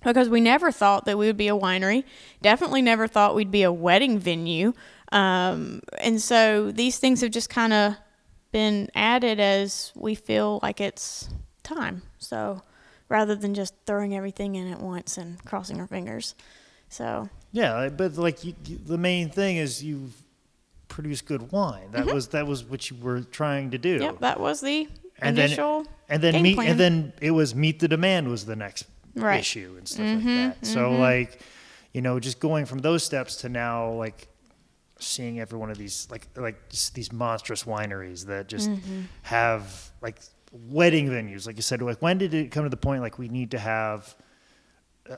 because we never thought that we would be a winery, definitely never thought we'd be a wedding venue. And so these things have just kind of been added as we feel like it's time. So rather than just throwing everything in at once and crossing our fingers. So Yeah, but like the main thing is you produce good wine. That was what you were trying to do. yep, that was the and initial then game plan. And then it was meet the demand was the next Right. issue and stuff like that. So like, just going from those steps to now like seeing every one of these like just these monstrous wineries that just have like wedding venues, like you said. Like, when did it come to the point like we need to have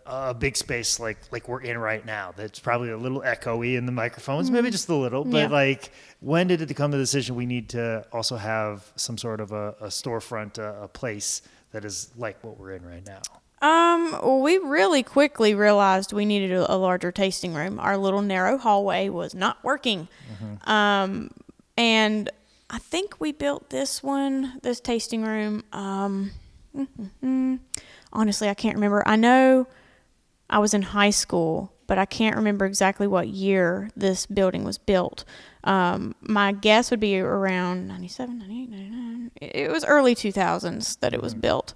a big space like we're in right now? That's probably a little echoey in the microphones, maybe just a little, but like, when did it come to the decision we need to also have some sort of a storefront, a place that is like what we're in right now? Well, we really quickly realized we needed a larger tasting room. Our little narrow hallway was not working. And I think we built this tasting room. Honestly, I can't remember. I know I was in high school, but I can't remember exactly what year this building was built. My guess would be around 97, 98, 99. It was early 2000s that it was built.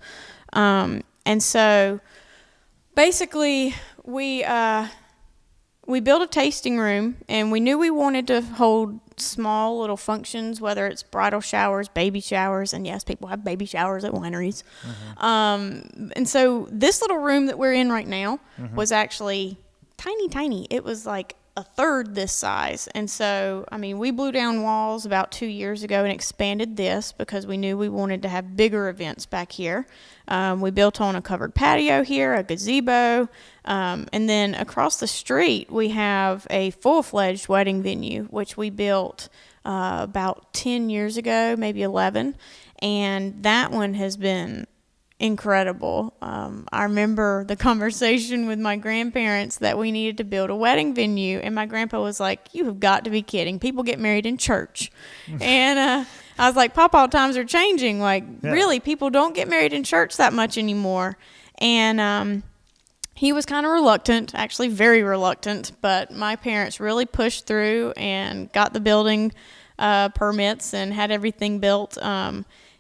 And so basically we built a tasting room, and we knew we wanted to hold small little functions, whether it's bridal showers, baby showers, and yes, people have baby showers at wineries. And so this little room that we're in right now was actually tiny. It was like a third this size. And so, I mean, we blew down walls about 2 years ago and expanded this because we knew we wanted to have bigger events back here. We built on a covered patio here, a gazebo, and then across the street we have a full-fledged wedding venue, which we built about 10 years ago, maybe 11, and that one has been incredible. I remember the conversation with my grandparents that we needed to build a wedding venue, and my grandpa was like, "You have got to be kidding. People get married in church." And I was like, "Papa, times are changing. Like, really, people don't get married in church that much anymore." And he was kind of reluctant, actually very reluctant, but my parents really pushed through and got the building permits and had everything built.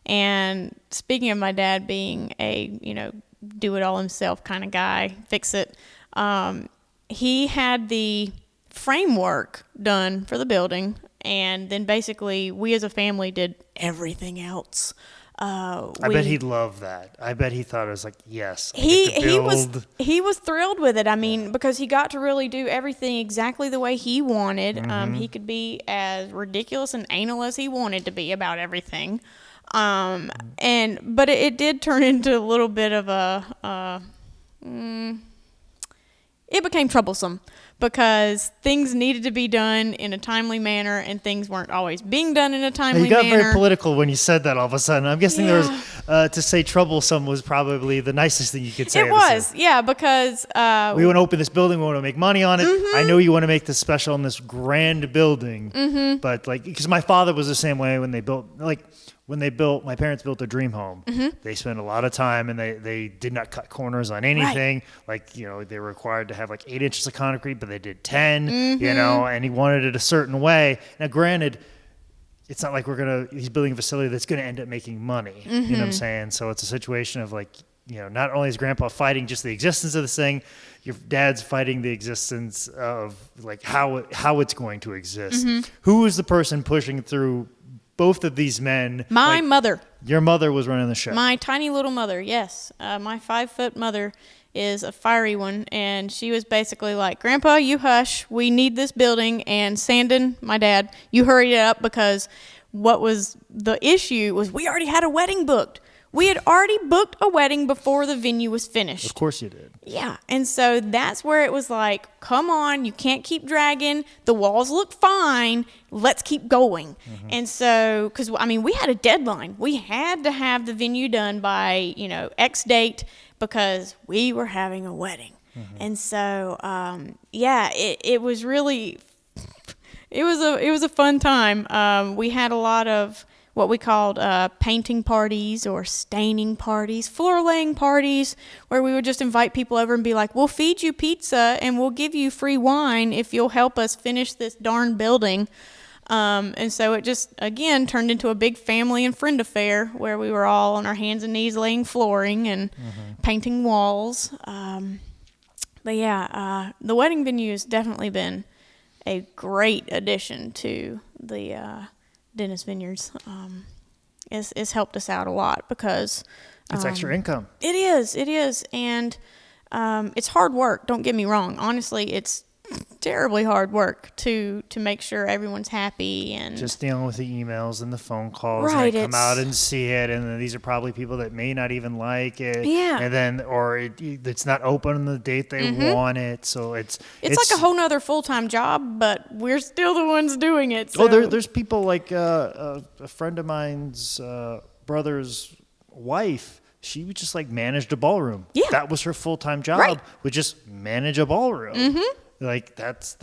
And speaking of my dad being a, do it all himself kind of guy, fix it, he had the framework done for the building, and then basically we as a family did everything else. I bet he'd love that. I bet he thought it was like, yes, I he get to build. he was thrilled with it. I mean, because he got to really do everything exactly the way he wanted. He could be as ridiculous and anal as he wanted to be about everything. But it did turn into a little bit of it became troublesome because things needed to be done in a timely manner, and things weren't always being done in a timely manner. You got very political when you said that all of a sudden. I'm guessing there was, to say troublesome was probably the nicest thing you could say. It was, yeah, because we want to open this building, we want to make money on it. I know you want to make this special in this grand building, but because my father was the same way when they built, my parents built a dream home. They spent a lot of time, and they did not cut corners on anything. Right. They were required to have 8 inches of concrete, but they did 10, and he wanted it a certain way. Now, granted, it's not like he's building a facility that's going to end up making money. You know what I'm saying? So it's a situation of not only is grandpa fighting just the existence of this thing, your dad's fighting the existence of how it's going to exist. Who is the person pushing through both of these men? My mother. Your mother was running the show. My tiny little mother, yes. My 5-foot mother is a fiery one, and she was basically like, "Grandpa, you hush. We need this building." And Sandon, my dad, you hurry it up, because what was the issue was we already had a wedding booked. We had already booked a wedding before the venue was finished. Of course you did. Yeah. And so that's where it was like, come on, you can't keep dragging. The walls look fine. Let's keep going. And so, because, we had a deadline. We had to have the venue done by, X date, because we were having a wedding. And so, it was really, it was a fun time. We had a lot of what we called painting parties or staining parties, floor laying parties, where we would just invite people over and be like, "We'll feed you pizza and we'll give you free wine if you'll help us finish this darn building." And so it just, again, turned into a big family and friend affair where we were all on our hands and knees laying flooring and painting walls. But yeah, the wedding venue has definitely been a great addition to the Dennis Vineyards. It's helped us out a lot because it's extra income. It is, and it's hard work. Don't get me wrong. Honestly, it's terribly hard work to make sure everyone's happy and just dealing with the emails and the phone calls, right, and they come out and see it, and then these are probably people that may not even like it, yeah, and then it's not open on the date they want it, so it's like a whole nother full-time job, but we're still the ones doing it. So. There's people like a friend of mine's brother's wife. She would just like managed a ballroom. Yeah, that was her full-time job. Right. Would just manage a ballroom. Like that's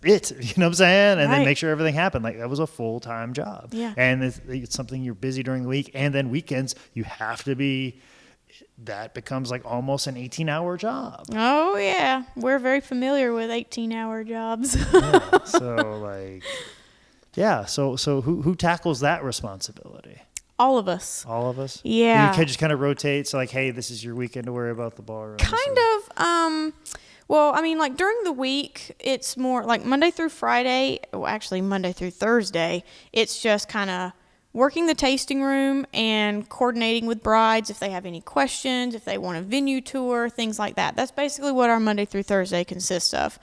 it, you know what I'm saying? And then make sure everything happened. Like that was a full-time job. Yeah. And it's something you're busy during the week, and then weekends you have to be. That becomes like almost an 18-hour job. Oh yeah, we're very familiar with 18-hour jobs. Yeah, so who tackles that responsibility? All of us. All of us? Yeah. You can just kind of rotate. So like, hey, this is your weekend to worry about the ballroom. Kind of. Well, I mean, like during the week, it's more like Monday through Friday. Well, actually, Monday through Thursday. It's just kind of working the tasting room and coordinating with brides if they have any questions, if they want a venue tour, things like that. That's basically what our Monday through Thursday consists of.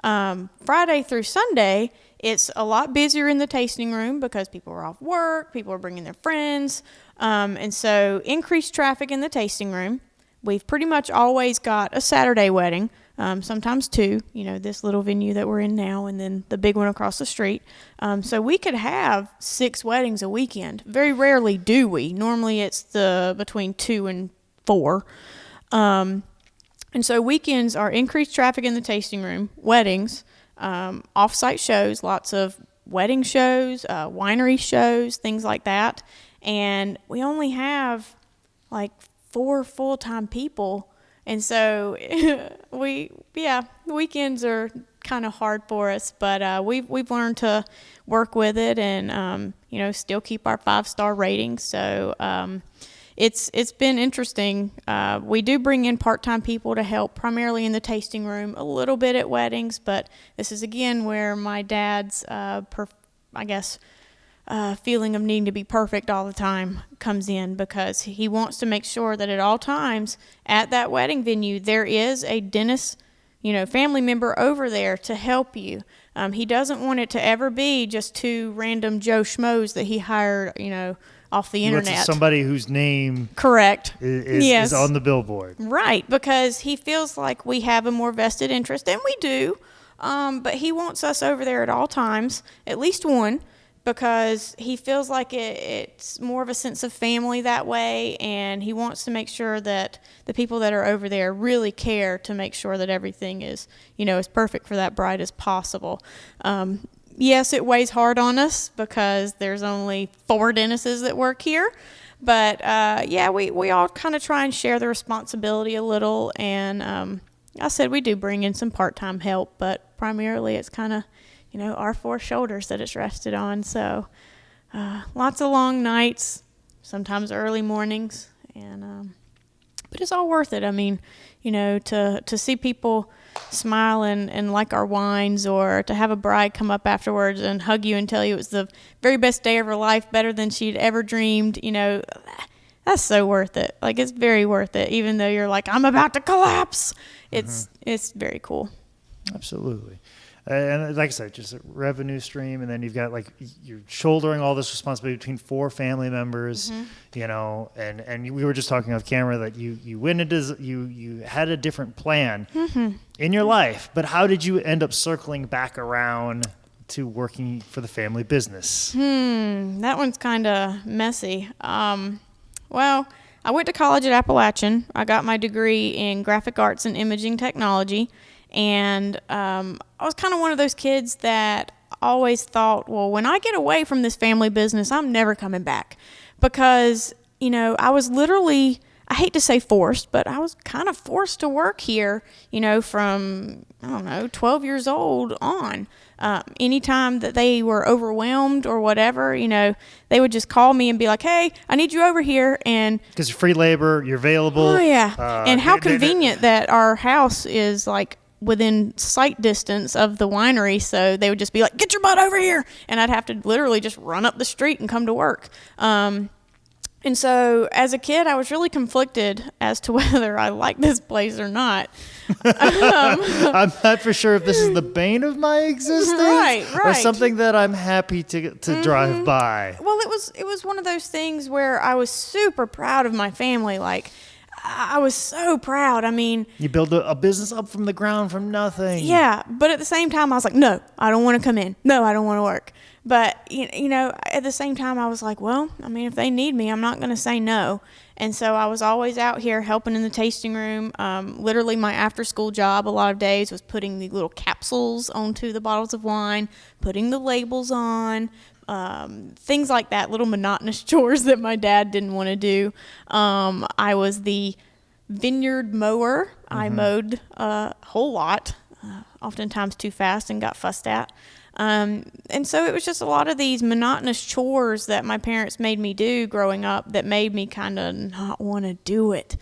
Friday through Sunday, it's a lot busier in the tasting room because people are off work, people are bringing their friends, and so increased traffic in the tasting room. We've pretty much always got a Saturday wedding, sometimes two, this little venue that we're in now and then the big one across the street. So we could have 6 weddings a weekend. Very rarely do we. Normally it's between 2 and 4. And so weekends are increased traffic in the tasting room, weddings, off-site shows, lots of wedding shows, winery shows, things like that. And we only have like 4 full-time people. And so weekends are kind of hard for us, but we've learned to work with it and, still keep our 5-star ratings. So it's been interesting. We do bring in part-time people to help primarily in the tasting room, a little bit at weddings, but this is again where my dad's, feeling of needing to be perfect all the time comes in, because he wants to make sure that at all times at that wedding venue there is a Dennis, family member over there to help you. He doesn't want it to ever be just 2 random Joe Schmoes that he hired, off the internet. It's somebody whose name correct is on the billboard. Right, because he feels like we have a more vested interest, and we do, but he wants us over there at all times, at least one, because he feels like it's more of a sense of family that way, and he wants to make sure that the people that are over there really care to make sure that everything is, as perfect for that bride as possible. Yes, it weighs hard on us because there's only 4 Dennises that work here, but we all kind of try and share the responsibility a little, and I said we do bring in some part-time help, but primarily it's kind of our 4 shoulders that it's rested on. So lots of long nights, sometimes early mornings, and but it's all worth it. I mean, to see people smile and like our wines, or to have a bride come up afterwards and hug you and tell you it was the very best day of her life, better than she'd ever dreamed, that's so worth it. Like, it's very worth it, even though you're like, I'm about to collapse. It's very cool. Absolutely. And like I said, just a revenue stream, and then you've got you're shouldering all this responsibility between 4 family members, and we were just talking off camera that you went into you had a different plan in your life, but how did you end up circling back around to working for the family business? That one's kind of messy. Well, I went to college at Appalachian. I got my degree in graphic arts and imaging technology. And I was kind of one of those kids that always thought, well, when I get away from this family business, I'm never coming back. Because, I I hate to say forced, but I was kind of forced to work here, from, I don't know, 12 years old on. Anytime that they were overwhelmed or whatever, they would just call me and be like, hey, I need you over here. And because you're free labor, you're available. Oh, yeah. And how convenient that our house is like within sight distance of the winery. So they would just be like, get your butt over here. And I'd have to literally just run up the street and come to work. And so as a kid, I was really conflicted as to whether I liked this place or not. I'm not for sure if this is the bane of my existence or something that I'm happy to drive by. Well, it was one of those things where I was super proud of my family. Like, I was so proud. I mean, you build a business up from the ground from nothing. Yeah, but at the same time, I was like, no, I don't want to come in. No, I don't want to work. But, at the same time, I was like, well, I mean, if they need me, I'm not going to say no. And so I was always out here helping in the tasting room. Literally, my after-school job a lot of days was putting the little capsules onto the bottles of wine, putting the labels on, things like that, little monotonous chores that my dad didn't want to do. I was the vineyard mower. Mm-hmm. I mowed a whole lot, oftentimes too fast and got fussed at. And so it was just a lot of these monotonous chores that my parents made me do growing up that made me kind of not want to do it.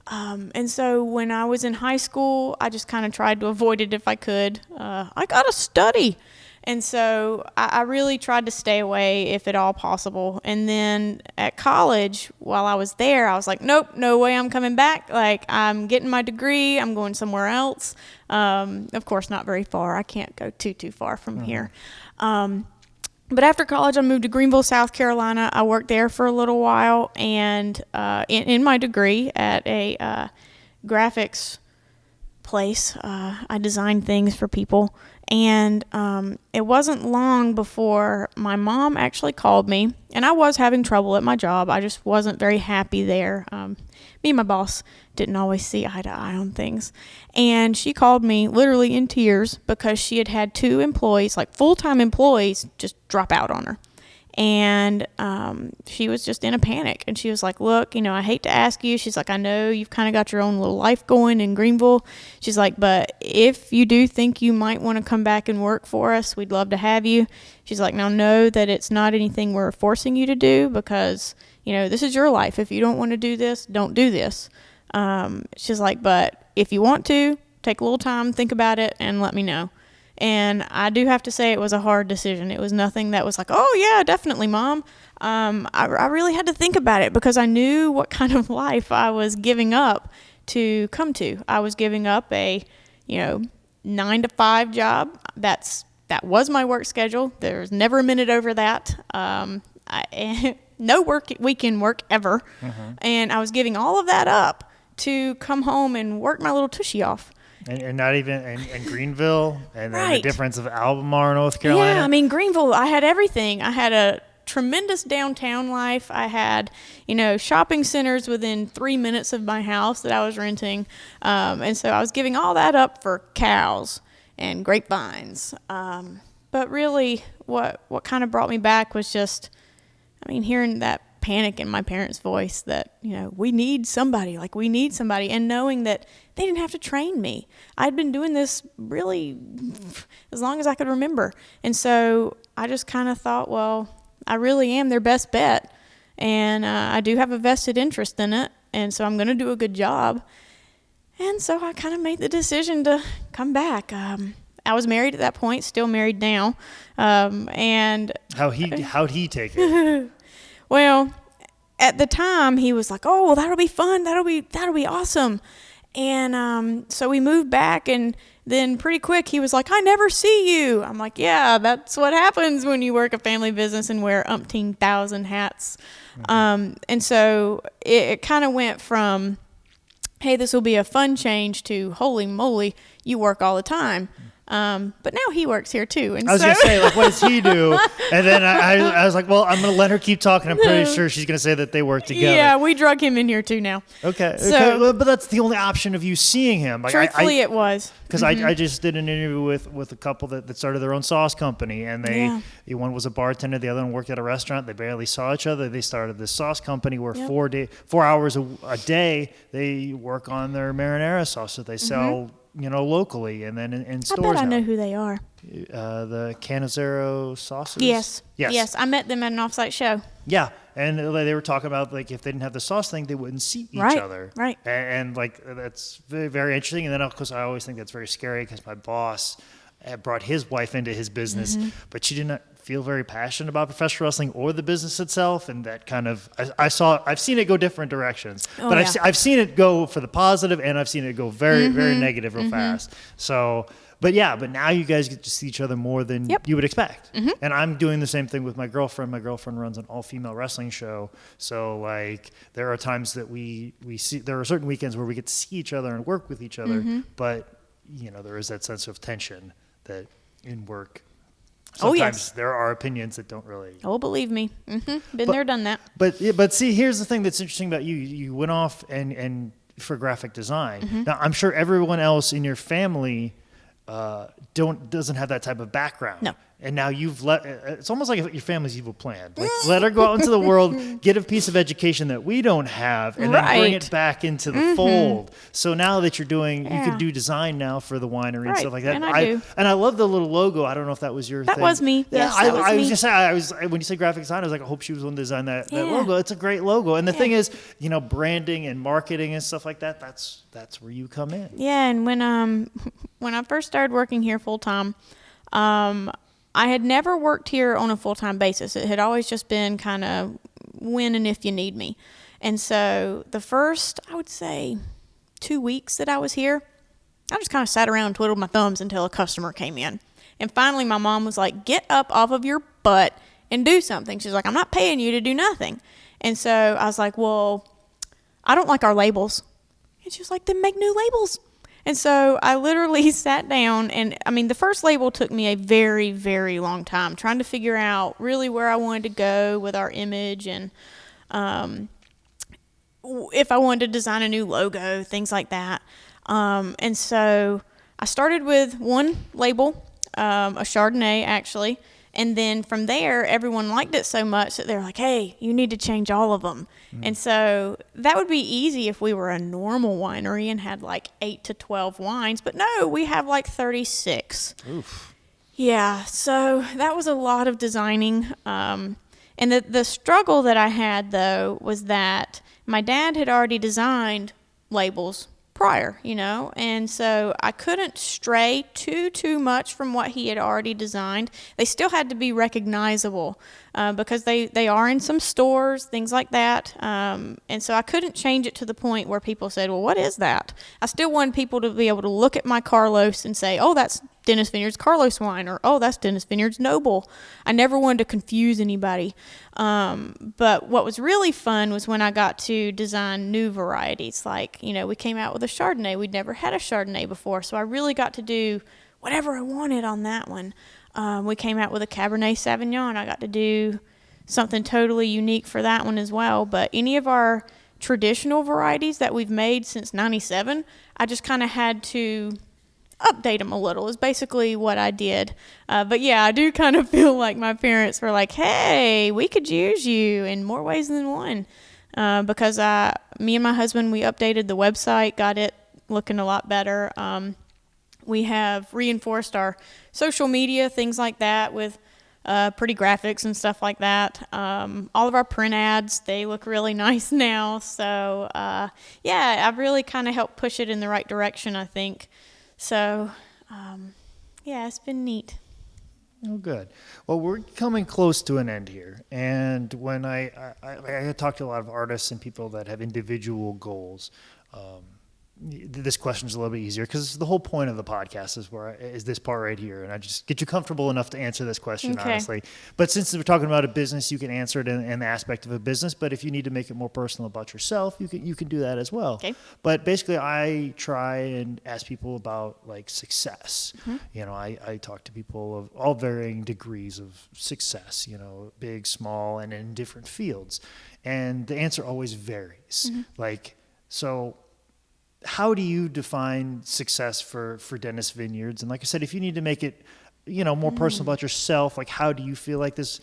And so when I was in high school, I just kind of tried to avoid it if I could. I got to study. And so I really tried to stay away if at all possible. And then at college, while I was there, I was like, nope, no way I'm coming back. Like, I'm getting my degree. I'm going somewhere else. Of course, not very far. I can't go too far from here. But after college, I moved to Greenville, South Carolina. I worked there for a little while. And in my degree at a graphics place, I designed things for people. And it wasn't long before my mom actually called me, and I was having trouble at my job. I just wasn't very happy there. Me and my boss didn't always see eye to eye on things. And she called me literally in tears because she had had 2 employees, like full-time employees, just drop out on her. And she was just in a panic. And she was like, look, I hate to ask you. She's like, I know you've kind of got your own little life going in Greenville. She's like, but if you do think you might want to come back and work for us, we'd love to have you. She's like, now know that it's not anything we're forcing you to do because, this is your life. If you don't want to do this, don't do this. She's like, but if you want to, take a little time, think about it, and let me know. And I do have to say it was a hard decision. It was nothing that was like, oh, yeah, definitely, Mom. I really had to think about it because I knew what kind of life I was giving up to come to. I was giving up a, 9-to-5 job. That was my work schedule. There's never a minute over that. No weekend work ever. Mm-hmm. And I was giving all of that up to come home and work my little tushy off. And not even in Greenville, and then the difference of Albemarle, North Carolina. Yeah, I mean, Greenville, I had everything. I had a tremendous downtown life. I had, shopping centers within 3 minutes of my house that I was renting. And so I was giving all that up for cows and grapevines. But really, what kind of brought me back was just, hearing that panic in my parents' voice that, we need somebody, and knowing that they didn't have to train me. I'd been doing this really as long as I could remember. And so I just kind of thought, well, I really am their best bet. And I do have a vested interest in it. And so I'm going to do a good job. And so I kind of made the decision to come back. I was married at that point, still married now. And how'd he take it? Well, at the time he was like, "Oh, well, that'll be fun. That'll be awesome." And so we moved back, and then pretty quick he was like, "I never see you." I'm like, "Yeah, that's what happens when you work a family business and wear umpteen thousand hats." Mm-hmm. And so it kind of went from, "Hey, this will be a fun change," to, "Holy moly, you work all the time." But now he works here too. And I was going to say, like, what does he do? And then I was like, well, I'm going to let her keep talking. I'm pretty sure she's going to say that they work together. Yeah, we drug him in here too now. Okay. So, Well, but that's the only option of you seeing him. Like, truthfully, it was. Because I just did an interview with a couple that started their own sauce company, and one was a bartender, the other one worked at a restaurant. They barely saw each other. They started this sauce company where 4 hours a day they work on their marinara sauce that they sell, locally, and then in stores. I bet I know who they are. The Canizero sauces. Yes. I met them at an offsite show. Yeah, and they were talking about, like, if they didn't have the sauce thing, they wouldn't see each other. Right. And like, that's very, very interesting. And then, of course, I always think that's very scary because my boss had brought his wife into his business, but she did not feel very passionate about professional wrestling or the business itself. And that kind of, I've seen it go different directions, but I've seen it go for the positive, and I've seen it go very, very negative real fast. So, but now you guys get to see each other more than you would expect. And I'm doing the same thing with my girlfriend. My girlfriend runs an all-female wrestling show. So, like, there are times that we see, there are certain weekends where we get to see each other and work with each other, but, there is that sense of tension that in work, sometimes there are opinions that don't really. Oh, believe me. Been there, done that. But see, here's the thing that's interesting about you. You went off and for graphic design. Now, I'm sure everyone else in your family doesn't have that type of background. No. And now it's almost like your family's evil plan. Like, let her go out into the world, get a piece of education that we don't have, and then bring it back into the fold. So now that you can do design now for the winery and stuff like that. And I do. And I love the little logo. I don't know if that was your thing. That was me. Yes, I that was was me. just saying, when you say graphic design, I was like, I hope she was one to design that logo. It's a great logo. And the thing is, branding and marketing and stuff like that, that's where you come in. Yeah, and when I first started working here full time, I had never worked here on a full-time basis. It had always just been kind of when and if you need me. And so the first, I would say, 2 weeks that I was here, I just kind of sat around and twiddled my thumbs until a customer came in. And finally my mom was like, get up off of your butt and do something. She's like, I'm not paying you to do nothing. And so I was like, well, I don't like our labels. And she was like, then make new labels. And so I literally sat down, and the first label took me a very, very long time trying to figure out really where I wanted to go with our image, and if I wanted to design a new logo, things like that. And so I started with one label, a Chardonnay actually, and then from there everyone liked it so much that they're like, hey, you need to change all of them. And so that would be easy if we were a normal winery and had like 8 to 12 wines, but no, we have like 36. Oof. Yeah, so that was a lot of designing. And the struggle that I had, though, was that my dad had already designed labels prior, and so I couldn't stray too much from what he had already designed. They still had to be recognizable because they are in some stores, things like that, and so I couldn't change it to the point where people said, well, what is that? I still wanted people to be able to look at my Carlos and say, oh, that's Dennis Vineyards Carlos wine, or oh, that's Dennis Vineyards Noble. I never wanted to confuse anybody. But what was really fun was when I got to design new varieties. Like, we came out with a Chardonnay. We'd never had a Chardonnay before, so I really got to do whatever I wanted on that one. We came out with a Cabernet Sauvignon. I got to do something totally unique for that one as well. But any of our traditional varieties that we've made since '97, I just kind of had to update them a little is basically what I did. But yeah, I do kind of feel like my parents were like, hey, we could use you in more ways than one. Because me and my husband, we updated the website, got it looking a lot better. We have reinforced our social media, things like that, with pretty graphics and stuff like that. All of our print ads, they look really nice now. So yeah, I've really kind of helped push it in the right direction, I think. So, yeah, it's been neat. Oh, good. Well, we're coming close to an end here. And when I talk to a lot of artists and people that have individual goals, this question is a little bit easier because the whole point of the podcast is this part right here. And I just get you comfortable enough to answer this question, honestly. But since we're talking about a business, you can answer it in the aspect of a business. But if you need to make it more personal about yourself, you can do that as well. Okay. But basically, I try and ask people about like success. I talk to people of all varying degrees of success, big, small, and in different fields. And the answer always varies. So how do you define success for Dennis Vineyards? And like I said, if you need to make it, more personal about yourself, like how do you feel like this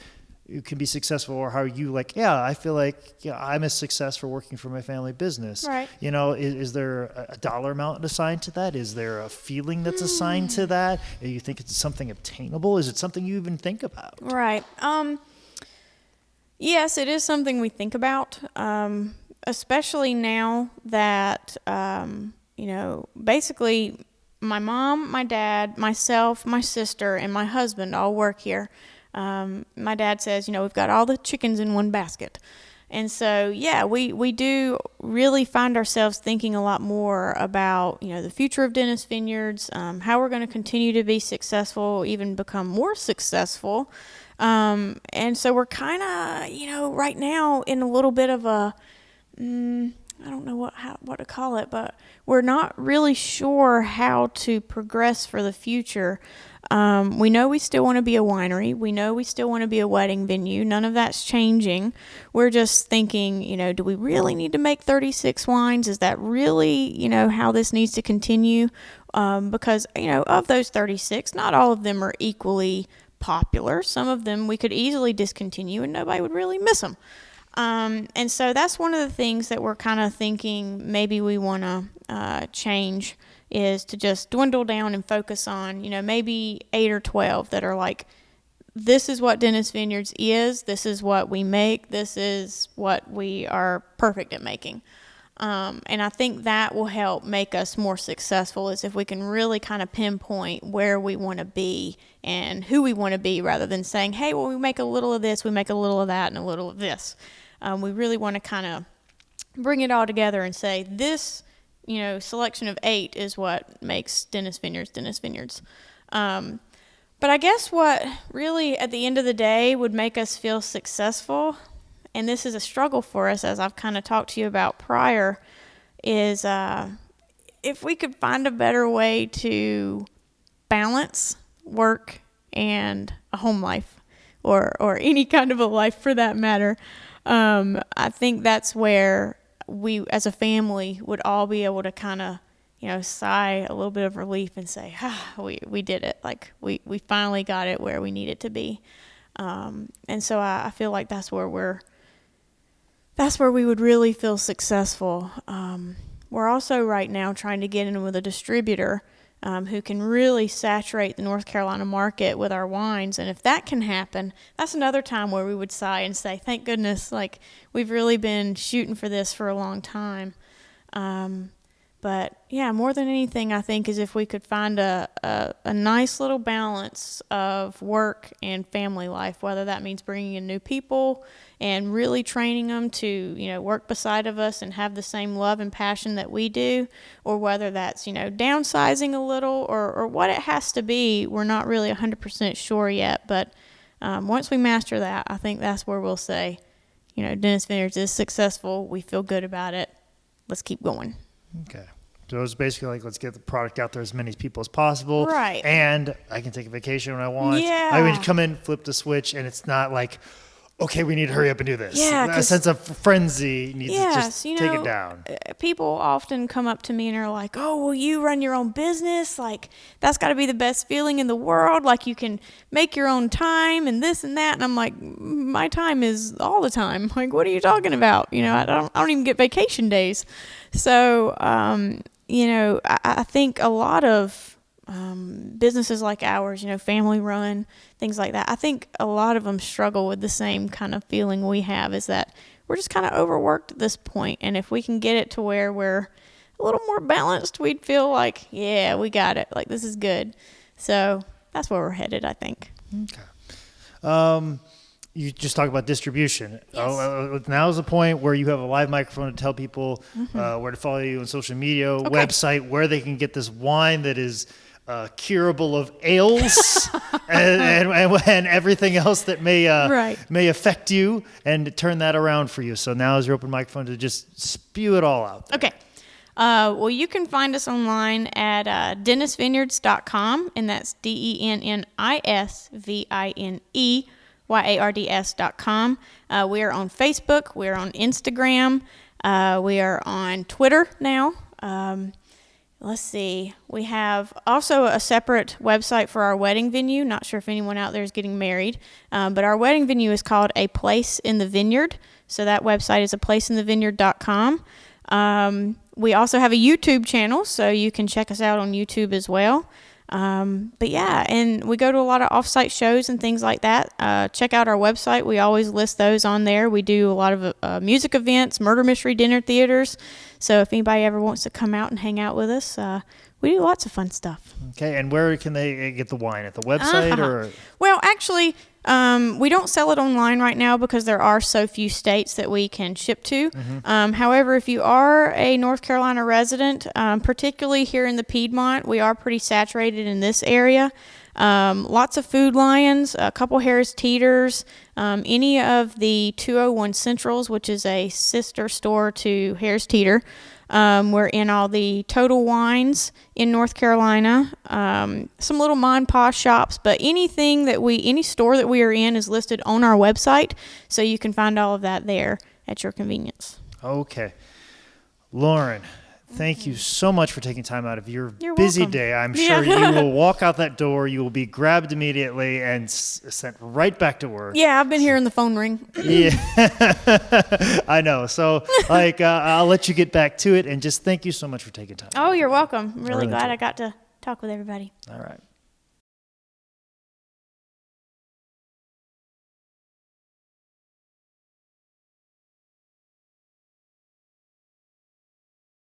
can be successful, or how are you like, I feel like I'm a success for working for my family business. Right. Is there a dollar amount assigned to that? Is there a feeling that's assigned to that? Do you think it's something obtainable? Is it something you even think about? Right. Yes, it is something we think about. Especially now that, basically my mom, my dad, myself, my sister, and my husband all work here. My dad says, we've got all the chickens in one basket. And so, we do really find ourselves thinking a lot more about, the future of Dennis Vineyards, how we're going to continue to be successful, even become more successful. And so we're kind of, right now in a little bit of a, I don't know what to call it, but we're not really sure how to progress for the future. We know we still want to be a winery. We know we still want to be a wedding venue. None of that's changing. We're just thinking, do we really need to make 36 wines? Is that really, how this needs to continue? Because, of those 36, not all of them are equally popular. Some of them we could easily discontinue and nobody would really miss them. And so that's one of the things that we're kind of thinking maybe we want to change, is to just dwindle down and focus on, maybe 8 or 12 that are like, this is what Dennis Vineyards is, this is what we make, this is what we are perfect at making. And I think that will help make us more successful, is if we can really kind of pinpoint where we want to be and who we want to be, rather than saying, hey, well, we make a little of this, we make a little of that, and a little of this. We really want to kind of bring it all together and say, this, selection of 8 is what makes Dennis Vineyards. But I guess what really at the end of the day would make us feel successful, and this is a struggle for us, as I've kind of talked to you about prior, is if we could find a better way to balance work and a home life, or any kind of a life for that matter. I think that's where we as a family would all be able to kind of, sigh a little bit of relief and say, we did it. Like we finally got it where we need it to be. And so I feel like that's where we would really feel successful. We're also right now trying to get in with a distributor who can really saturate the North Carolina market with our wines. And if that can happen, that's another time where we would sigh and say, thank goodness, like we've really been shooting for this for a long time. But yeah, more than anything, I think is if we could find a nice little balance of work and family life, whether that means bringing in new people and really training them to, work beside of us and have the same love and passion that we do, or whether that's, downsizing a little or what it has to be. We're not really 100% sure yet, but once we master that, I think that's where we'll say, Dennis Vineyards is successful. We feel good about it. Let's keep going. Okay. So it's basically like, let's get the product out there as many people as possible. Right. And I can take a vacation when I want. Yeah. I mean, come in, flip the switch, and it's not like, okay, we need to hurry up and do this. Yeah. A sense of frenzy needs to just take it down. People often come up to me and are like, oh, well, you run your own business? Like, that's got to be the best feeling in the world. Like, you can make your own time and this and that. And I'm like, my time is all the time. Like, what are you talking about? I don't even get vacation days. So, I think a lot of businesses like ours, family run, things like that, I think a lot of them struggle with the same kind of feeling we have, is that we're just kind of overworked at this point. And if we can get it to where we're a little more balanced, we'd feel like, yeah, we got it. Like, this is good. So that's where we're headed, I think. Okay. You just talk about distribution. Yes. Now is the point where you have a live microphone to tell people where to follow you on social media, website, where they can get this wine that is curable of ails and everything else that may affect you, and turn that around for you. So now is your open microphone to just spew it all out there. Okay. Well, you can find us online at DennisVineyards.com, and that's DennisVineyards.com. We are on Facebook. We are on Instagram. We are on Twitter now. Let's see. We have also a separate website for our wedding venue. Not sure if anyone out there is getting married, but our wedding venue is called A Place in the Vineyard. So that website is aplaceinthevineyard.com. We also have a YouTube channel, so you can check us out on YouTube as well. But yeah, and we go to a lot of off-site shows and things like that. Check out our website. We always list those on there. We do a lot of music events, murder mystery dinner theaters. So if anybody ever wants to come out and hang out with us, we do lots of fun stuff. Okay, and where can they get the wine? At the website or? Well, actually, we don't sell it online right now because there are so few states that we can ship to. However, if you are a North Carolina resident, particularly here in the Piedmont, we are pretty saturated in this area. Lots of Food Lions, a couple Harris Teeters, any of the 201 Centrals, which is a sister store to Harris Teeter. We're in all the Total Wines in North Carolina, some little mom and pop shops, but any store that we are in is listed on our website, so you can find all of that there at your convenience. Okay. Lauren, thank you so much for taking time out of your You're busy welcome. day. I'm sure you will walk out that door, you will be grabbed immediately and sent right back to work. Yeah, I've been hearing the phone ring. Yeah, I know. So, I'll let you get back to it, and just thank you so much for taking time. Oh, you're welcome. I'm really glad enjoyed it. I got to talk with everybody. All right.